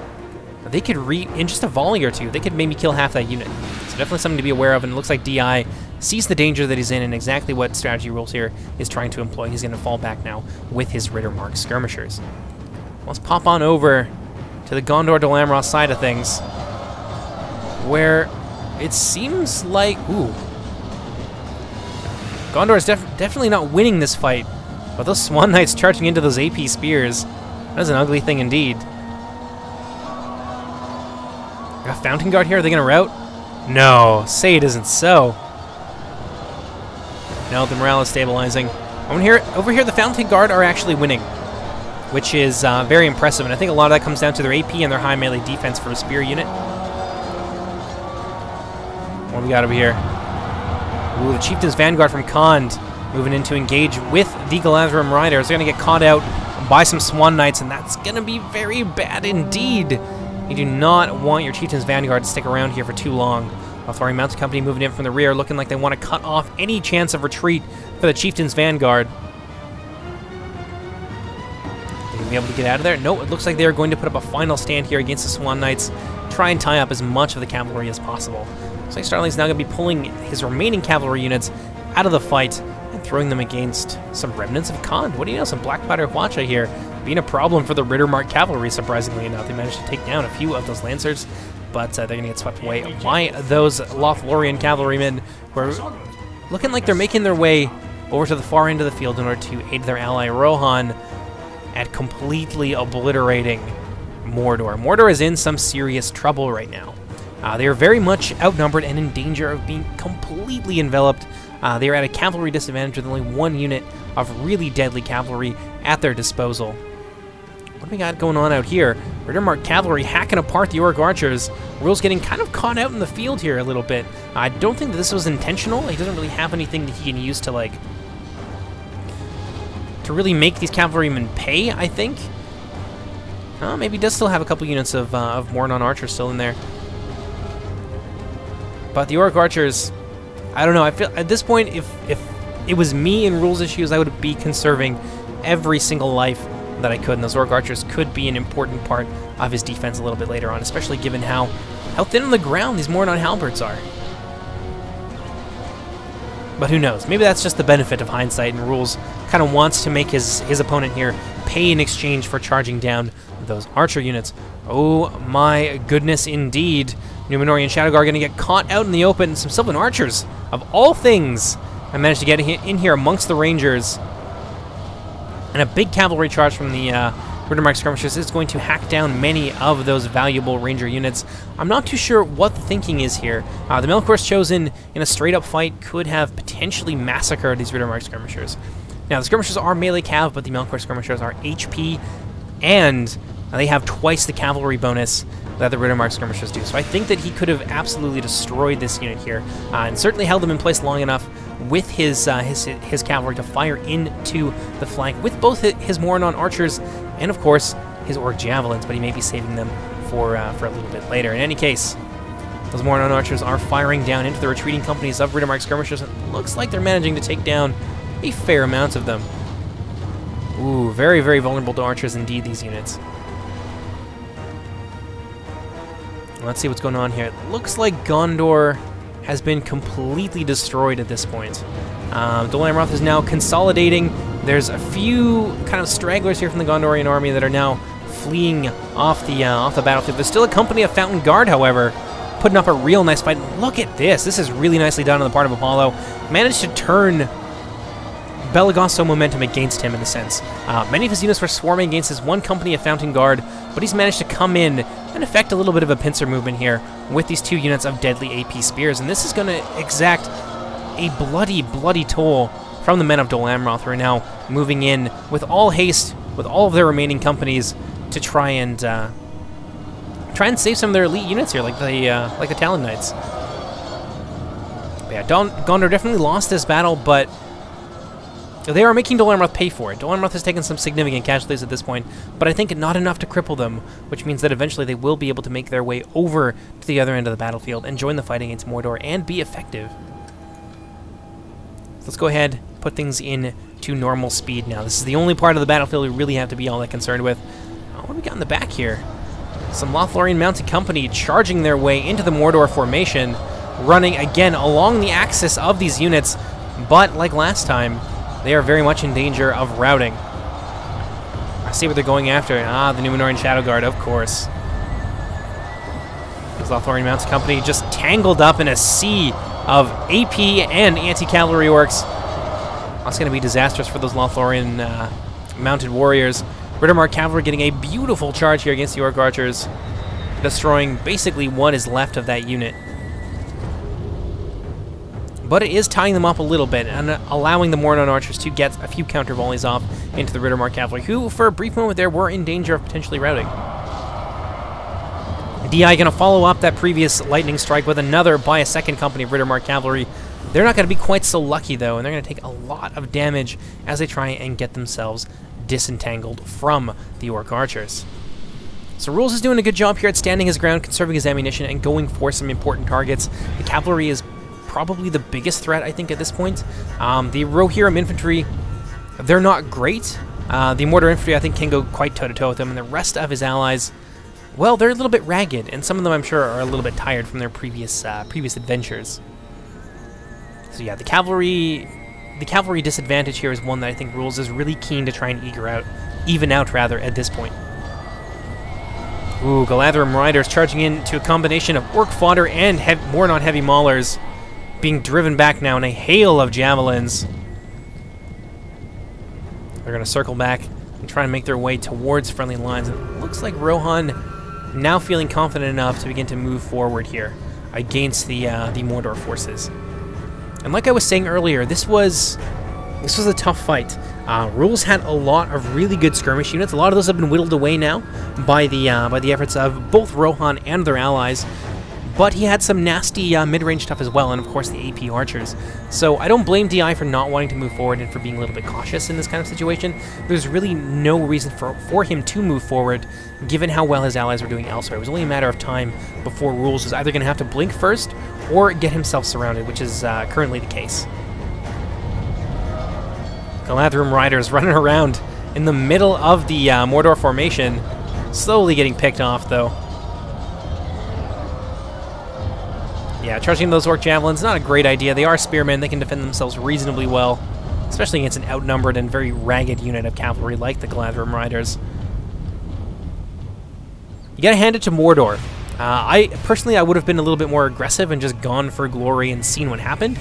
They could in just a volley or two, they could maybe kill half that unit. So definitely something to be aware of, and it looks like DI sees the danger that he's in and exactly what strategy Rules here is trying to employ. He's going to fall back now with his Rittermark skirmishers. Let's pop on over to the Gondor Dol Amroth side of things, where it seems like... Ooh. Gondor is definitely not winning this fight, but those Swan Knights charging into those AP spears, that is an ugly thing indeed. Got a Fountain Guard here, are they going to rout? No, say it isn't so. No, the morale is stabilizing. Over here, the Fountain Guard are actually winning, which is very impressive, and I think a lot of that comes down to their AP and their high melee defense for a spear unit. What do we got over here? Ooh, the Chieftain's Vanguard from Khand moving in to engage with the Galadrim Riders. They're going to get caught out by some Swan Knights, and that's going to be very bad indeed. You do not want your Chieftain's Vanguard to stick around here for too long. Authority Mounted Company moving in from the rear, looking like they want to cut off any chance of retreat for the Chieftain's Vanguard. Are they going to be able to get out of there? No, it looks like they're going to put up a final stand here against the Swan Knights, try and tie up as much of the cavalry as possible. Looks like Starling's now going to be pulling his remaining cavalry units out of the fight and throwing them against some remnants of Khand. What do you know, some Black Powder Hwacha here being a problem for the Rittermark cavalry, surprisingly enough. They managed to take down a few of those Lancers, but they're going to get swept away by those Lothlorien cavalrymen who are looking like they're making their way over to the far end of the field in order to aid their ally Rohan at completely obliterating Mordor. Mordor is in some serious trouble right now. They are very much outnumbered and in danger of being completely enveloped. They are at a cavalry disadvantage with only one unit of really deadly cavalry at their disposal. What do we got going on out here? Rittermark cavalry hacking apart the Orc archers. Rule's getting kind of caught out in the field here a little bit. I don't think that this was intentional. He doesn't really have anything that he can use to, like, to really make these cavalrymen pay, I think. Maybe he does still have a couple units of Mornon archers still in there. But the Orc archers, I don't know. I feel at this point, if it was me in rules issues, I would be conserving every single life that I could, and those Orc archers could be an important part of his defense a little bit later on, especially given how thin on the ground these Mornon halberds are. But who knows? Maybe that's just the benefit of hindsight, and Rules kind of wants to make his opponent here pay in exchange for charging down those archer units. Oh my goodness indeed. Numenorian Shadow Guard going to get caught out in the open. Some Sylvan Archers, of all things, I managed to get in here amongst the Rangers. And a big cavalry charge from the Rittermark skirmishers is going to hack down many of those valuable Ranger units. I'm not too sure what the thinking is here. The Melkor's Chosen, in a straight-up fight, could have potentially massacred these Rittermark skirmishers. Now, the skirmishers are melee cav, but the Melkor's skirmishers are HP, and they have twice the cavalry bonus that the Rittermark skirmishers do. So I think that he could have absolutely destroyed this unit here, and certainly held them in place long enough with his cavalry to fire into the flank with both his Mornon archers and, of course, his Orc javelins, but he may be saving them for a little bit later. In any case, those Mornon archers are firing down into the retreating companies of Rittermark skirmishers, and it looks like they're managing to take down a fair amount of them. Ooh, very, very vulnerable to archers indeed, these units. Let's see what's going on here. It looks like Gondor has been completely destroyed at this point. Dol Amroth is now consolidating. There's a few kind of stragglers here from the Gondorian army that are now fleeing off the battlefield. There's still a company of Fountain Guard, however, putting up a real nice fight. Look at this. This is really nicely done on the part of Apollo. Managed to turn Belagost's momentum against him in a sense. Many of his units were swarming against his one company of Fountain Guard, but he's managed to come in and effect a little bit of a pincer movement here with these two units of deadly AP spears, and this is going to exact a bloody, bloody toll from the men of Dol Amroth, who are now moving in with all haste, with all of their remaining companies, to try and try and save some of their elite units here, like the Talon Knights. But yeah, Gondor definitely lost this battle, but they are making Dol Amroth pay for it. Dol Amroth has taken some significant casualties at this point, but I think not enough to cripple them, which means that eventually they will be able to make their way over to the other end of the battlefield and join the fight against Mordor and be effective. So let's go ahead, put things in to normal speed now. This is the only part of the battlefield we really have to be all that concerned with. What do we got in the back here? Some Lothlorien mounted company charging their way into the Mordor formation, running again along the axis of these units, but like last time, they are very much in danger of routing. I see what they're going after. Ah, the Númenórean Shadow Guard, of course. This Lothlorien mounted company just tangled up in a sea of AP and anti-cavalry orcs. That's going to be disastrous for those Lothlorien mounted warriors. Riddermark Cavalry getting a beautiful charge here against the Orc Archers, destroying basically what is left of that unit. But it is tying them up a little bit and allowing the Mordor Archers to get a few counter volleys off into the Riddermark Cavalry, who, for a brief moment there, were in danger of potentially routing. DI going to follow up that previous lightning strike with another by a second company of Riddermark Cavalry. They're not going to be quite so lucky, though, and they're going to take a lot of damage as they try and get themselves disentangled from the Orc Archers. So Rules is doing a good job here at standing his ground, conserving his ammunition, and going for some important targets. The cavalry is probably the biggest threat, I think, at this point. The Rohirrim infantry, they're not great. The Mordor infantry, I think, can go quite toe-to-toe with him, and the rest of his allies, well, they're a little bit ragged, and some of them, I'm sure, are a little bit tired from their previous adventures. So yeah, the cavalry disadvantage here is one that I think Rules is really keen to try and even out at this point. Ooh, Galadrim Riders charging into a combination of Orc Fodder and Mornon Heavy Maulers, being driven back now in a hail of javelins. They're going to circle back and try and make their way towards friendly lines. It looks like Rohan now feeling confident enough to begin to move forward here against the Mordor forces. And like I was saying earlier, this was a tough fight. Rules had a lot of really good skirmish units. A lot of those have been whittled away now by the efforts of both Rohan and their allies. But he had some nasty mid-range stuff as well, and of course the AP archers. So I don't blame DI for not wanting to move forward and for being a little bit cautious in this kind of situation. There's really no reason for him to move forward, given how well his allies were doing elsewhere. It was only a matter of time before Rules was either going to have to blink first or get himself surrounded, which is currently the case. Galadrim Riders running around in the middle of the Mordor formation, slowly getting picked off though. Yeah, charging those Orc Javelins, not a great idea. They are spearmen, they can defend themselves reasonably well, especially against an outnumbered and very ragged unit of cavalry like the Galadrim Riders. You gotta hand it to Mordor. Personally, I would have been a little bit more aggressive and just gone for glory and seen what happened,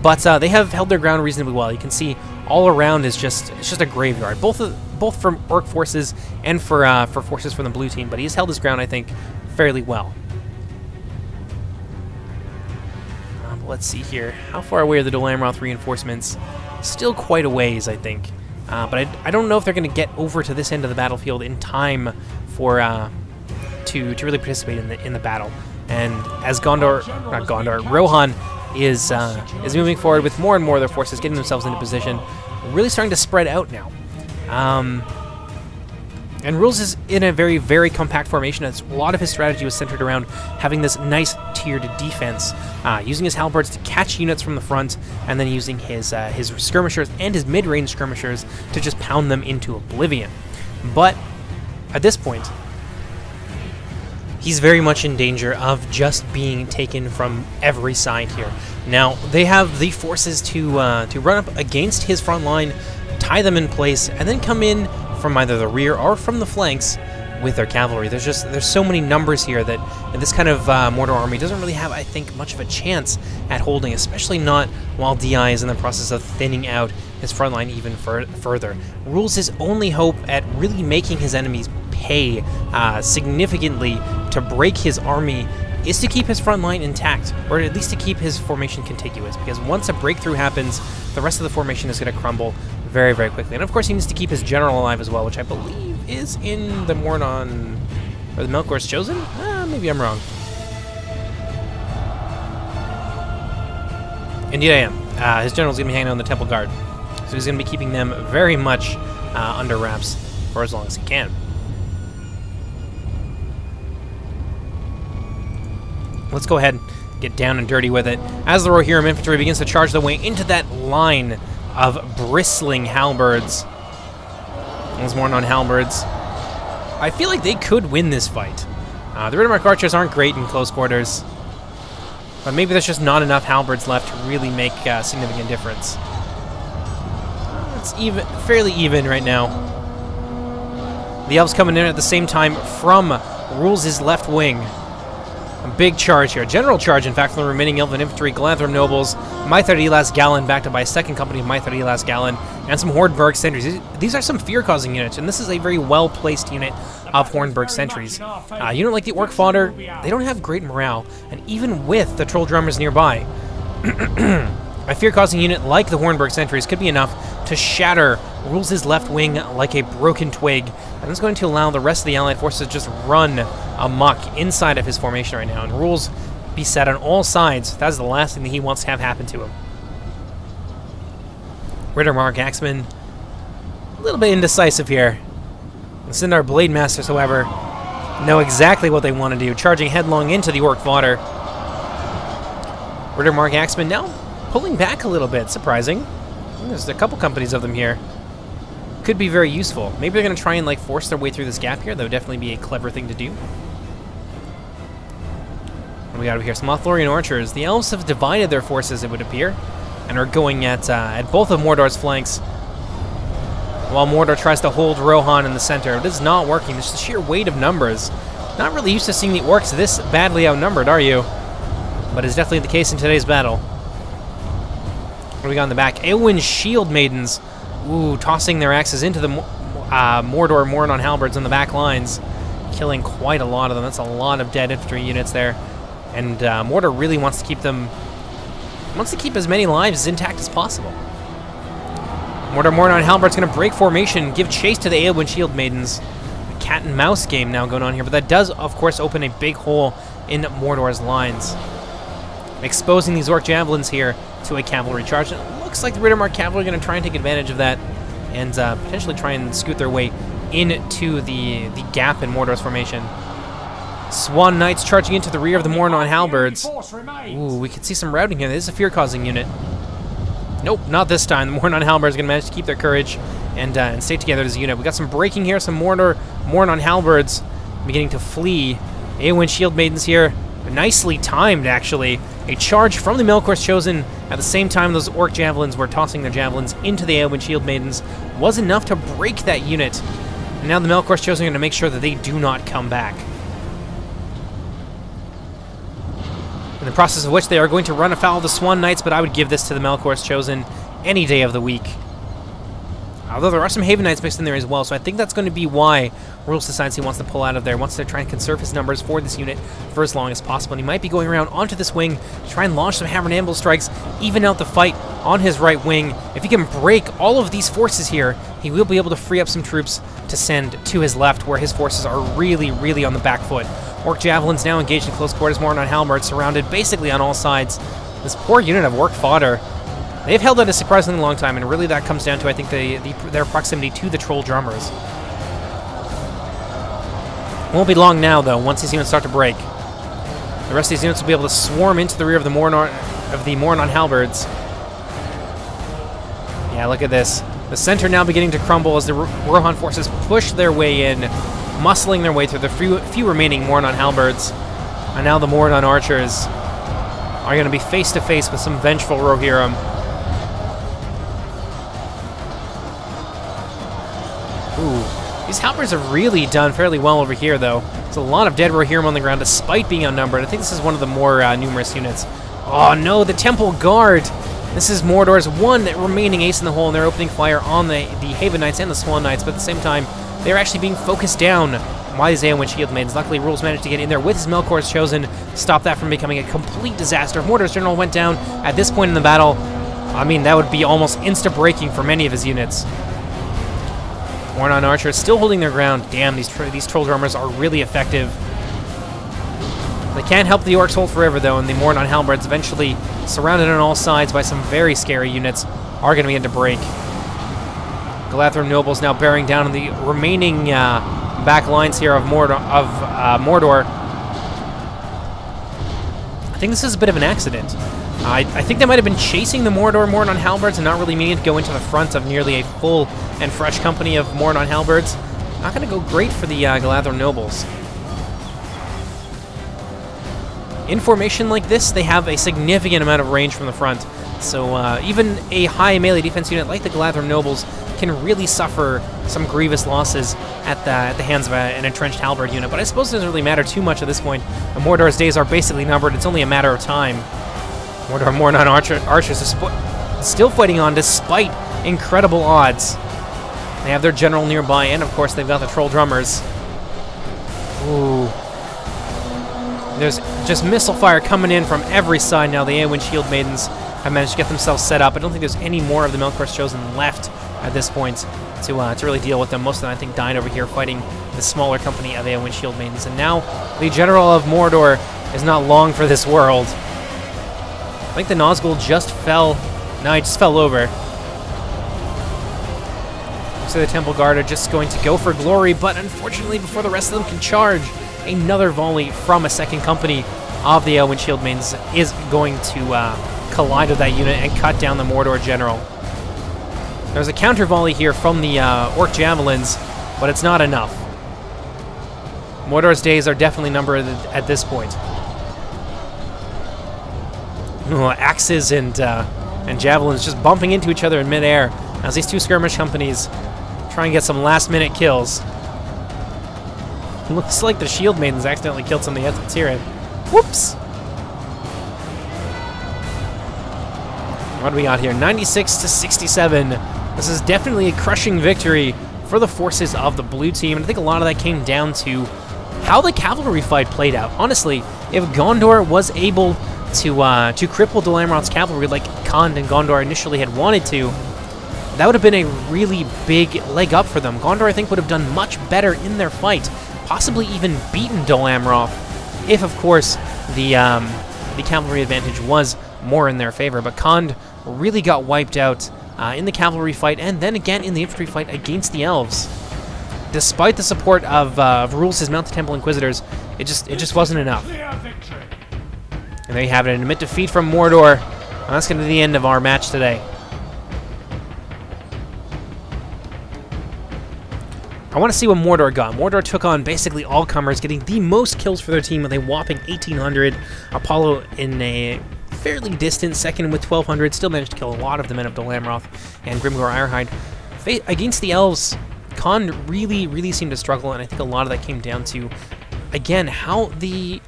but they have held their ground reasonably well. You can see all around is it's just a graveyard, both from Orc forces and for forces from the blue team, but he's held his ground, I think, fairly well. Let's see here. How far away are the Dol Amroth reinforcements? Still quite a ways, I think. But I don't know if they're going to get over to this end of the battlefield in time for to really participate in the battle. And as Rohan is moving forward with more and more of their forces, getting themselves into position, really starting to spread out now. And Rules is in a very, very compact formation. A lot of his strategy was centered around having this nice tiered defense, using his halberds to catch units from the front, and then using his skirmishers and his mid-range skirmishers to just pound them into oblivion. But at this point, he's very much in danger of just being taken from every side here. Now, they have the forces to run up against his front line, tie them in place, and then come in from either the rear or from the flanks with their cavalry. There's so many numbers here that this kind of Mordor army doesn't really have, I think, much of a chance at holding, especially not while DI is in the process of thinning out his front line even further. Rules his only hope at really making his enemies pay significantly to break his army is to keep his front line intact, or at least to keep his formation contiguous, because once a breakthrough happens, the rest of the formation is going to crumble very, very quickly. And of course he needs to keep his general alive as well, which I believe is in the Mornon, or the Melkor's Chosen? maybe I'm wrong. Indeed I am. His general's going to be hanging out on the Temple Guard. So he's going to be keeping them very much under wraps for as long as he can. Let's go ahead and get down and dirty with it. As the Rohirrim infantry begins to charge their way into that line of bristling halberds. Those Mornon halberds. I feel like they could win this fight. The Riddermark archers aren't great in close quarters. But maybe there's just not enough halberds left to really make a significant difference. It's fairly even right now. The elves coming in at the same time from Rules' left wing. A big charge here. General charge, in fact, from the remaining elven infantry, Galanthrim nobles, Maithar Elas Gallon, backed up by a second company of Maithar Elas Gallon, and some Hornburg sentries. These are some fear-causing units, and this is a very well-placed unit of Hornburg sentries. A unit like the Orc Fodder, they don't have great morale, and even with the Troll Drummers nearby, a fear-causing unit like the Hornburg sentries could be enough to shatter Rules' left wing like a broken twig, and it's going to allow the rest of the Allied forces to just run amok inside of his formation right now, and Rules be set on all sides. That's the last thing that he wants to have happen to him. Riddermark Axemen, a little bit indecisive here. The Sindar Blade Masters, however, know exactly what they want to do, charging headlong into the Orc Fodder. Riddermark Axemen now pulling back a little bit, surprising. There's a couple companies of them here. Could be very useful. Maybe they're going to try and like force their way through this gap here. That would definitely be a clever thing to do. What do we got over here? Some Lothlorien archers. The elves have divided their forces, it would appear, and are going at both of Mordor's flanks, while Mordor tries to hold Rohan in the center. It is not working. There's the sheer weight of numbers. Not really used to seeing the orcs this badly outnumbered, are you? But it's definitely the case in today's battle. What do we got in the back? Eowyn's Shield Maidens. Ooh, tossing their axes into the Mordor Mornon halberds on the back lines, killing quite a lot of them. That's a lot of dead infantry units there, and Mordor really wants to keep as many lives as intact as possible. Mordor Mornon halberds going to break formation, give chase to the Eowyn Shield Maidens. A cat and mouse game now going on here, but that does, of course, open a big hole in Mordor's lines, exposing these Orc Javelins here to a cavalry charge. And it looks like the Riddermark cavalry are going to try and take advantage of that and potentially try and scoot their way into the gap in Mordor's formation. Swan Knights charging into the rear of the Mornon halberds. Ooh, we can see some routing here. This is a fear-causing unit. Nope, not this time. The Mornon halberds are going to manage to keep their courage and stay together as a unit. We got some breaking here. Some Mornon halberds beginning to flee. Eowyn Shield Maidens here. Nicely timed, actually. A charge from the Melkor's Chosen at the same time those Orc Javelins were tossing their javelins into the Eowyn Shield Maidens was enough to break that unit. And now the Melkor's Chosen are going to make sure that they do not come back. In the process of which they are going to run afoul of the Swan Knights, but I would give this to the Melkor's Chosen any day of the week. Although there are some Haven Knights mixed in there as well, so I think that's going to be why Rules decides he wants to pull out of there, wants to try and conserve his numbers for this unit for as long as possible. And he might be going around onto this wing to try and launch some hammer and anvil strikes, even out the fight on his right wing. If he can break all of these forces here, he will be able to free up some troops to send to his left, where his forces are really, really on the back foot. Orc Javelins now engaged in close quarters, Mornon halberds surrounded basically on all sides. This poor unit of Orc Fodder, they've held out a surprisingly long time, and really that comes down to, I think, their proximity to the Troll Drummers. Won't be long now, though, once these units start to break. The rest of these units will be able to swarm into the rear of the Mornon halberds. Yeah, look at this. The center now beginning to crumble as the Rohan forces push their way in, muscling their way through the few remaining Mornon halberds. And now the Mornon archers are going to be face-to-face with some vengeful Rohirrim. Ooh, these halberds have really done fairly well over here, though. There's a lot of dead Rohirrim on the ground, despite being outnumbered. I think this is one of the more numerous units. Oh no, the Temple Guard! This is Mordor's one remaining ace in the hole, and they're opening fire on the Haven Knights and the Swan Knights, but at the same time, they're actually being focused down by these Eowyn Shield Maidens. Luckily, Rules managed to get in there with his Melkor's Chosen to stop that from becoming a complete disaster. If Mordor's General went down at this point in the battle, I mean, that would be almost insta-breaking for many of his units. Mornon archers still holding their ground. Damn, these Troll Drummers are really effective. can't help the orcs hold forever, though, and the Mordor halberds, eventually surrounded on all sides by some very scary units, are going to begin to break. Galadhrim nobles now bearing down on the remaining back lines here of Mordor. I think this is a bit of an accident. I think they might have been chasing the Mordor halberds and not really meaning to go into the front of nearly a full and fresh company of Mordor halberds. Not going to go great for the Galadhrim nobles. In formation like this, they have a significant amount of range from the front, so even a high melee defense unit like the Galadhrim nobles can really suffer some grievous losses at the hands of an entrenched halberd unit. But I suppose it doesn't really matter too much at this point. Mordor's days are basically numbered. It's only a matter of time. Mordor archers are still fighting on despite incredible odds. They have their general nearby, and of course they've got the troll drummers. Ooh. There's just missile fire coming in from every side now. The Eowyn Shield Maidens have managed to get themselves set up. I don't think there's any more of the Melkor's Chosen left at this point to really deal with them. Most of them, I think, died over here fighting the smaller company of Eowyn Shield Maidens. And now the General of Mordor is not long for this world. I think the Nazgul just fell. No, he just fell over. So the Temple Guard are just going to go for glory, but unfortunately, before the rest of them can charge, another volley from a second company of the Eowyn Shield Maidens is going to collide with that unit and cut down the Mordor general. There's a counter volley here from the Orc Javelins, but it's not enough. Mordor's days are definitely numbered at this point. Axes and Javelins just bumping into each other in midair as these two skirmish companies try and get some last-minute kills. Looks like the Shield Maidens accidentally killed some of the Ethel. Whoops! What do we got here? 96 to 67. This is definitely a crushing victory for the forces of the blue team, and I think a lot of that came down to how the cavalry fight played out. Honestly, if Gondor was able to cripple Dol Amroth's cavalry like Khand and Gondor initially had wanted to, that would have been a really big leg up for them. Gondor, I think, would have done much better in their fight, possibly even beaten Dol Amroth, if, of course, the cavalry advantage was more in their favor. But Khand really got wiped out in the cavalry fight, and then again in the infantry fight against the elves. Despite the support of Rulus' Mounted Temple Inquisitors, it just wasn't enough. And there you have it, an admit defeat from Mordor. And that's going to be the end of our match today. I want to see what Mordor got. Mordor took on basically all comers, getting the most kills for their team with a whopping 1,800. Apollo in a fairly distant second with 1,200, still managed to kill a lot of the men of Dol Amroth and Grimgor Ironhide. Against the elves, Khand really seemed to struggle, and I think a lot of that came down to, again, how the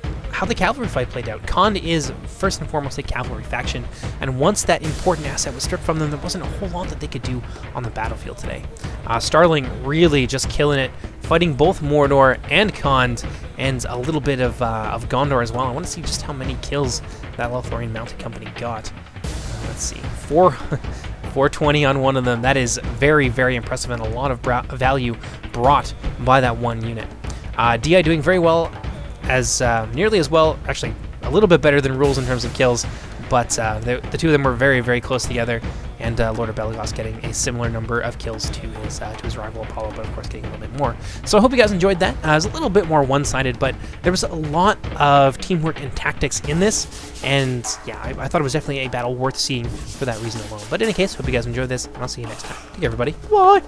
cavalry fight played out. Khand is first and foremost a cavalry faction, and once that important asset was stripped from them, there wasn't a whole lot that they could do on the battlefield today. Starling really just killing it, fighting both Mordor and Khand, and a little bit of Gondor as well. I want to see just how many kills that Lothlorien Mounted Company got. Let's see, 420 on one of them. That is very impressive, and a lot of value brought by that one unit. DI doing very well, as nearly as well, actually a little bit better than Rules in terms of kills, but the two of them were very close together, and Lord of Belegost getting a similar number of kills to his rival Apollo, but of course getting a little bit more. So I hope you guys enjoyed that. It was a little bit more one-sided, but there was a lot of teamwork and tactics in this, and yeah, I thought it was definitely a battle worth seeing for that reason alone. But in any case, hope you guys enjoyed this, and I'll see you next time. Take care, everybody. Bye!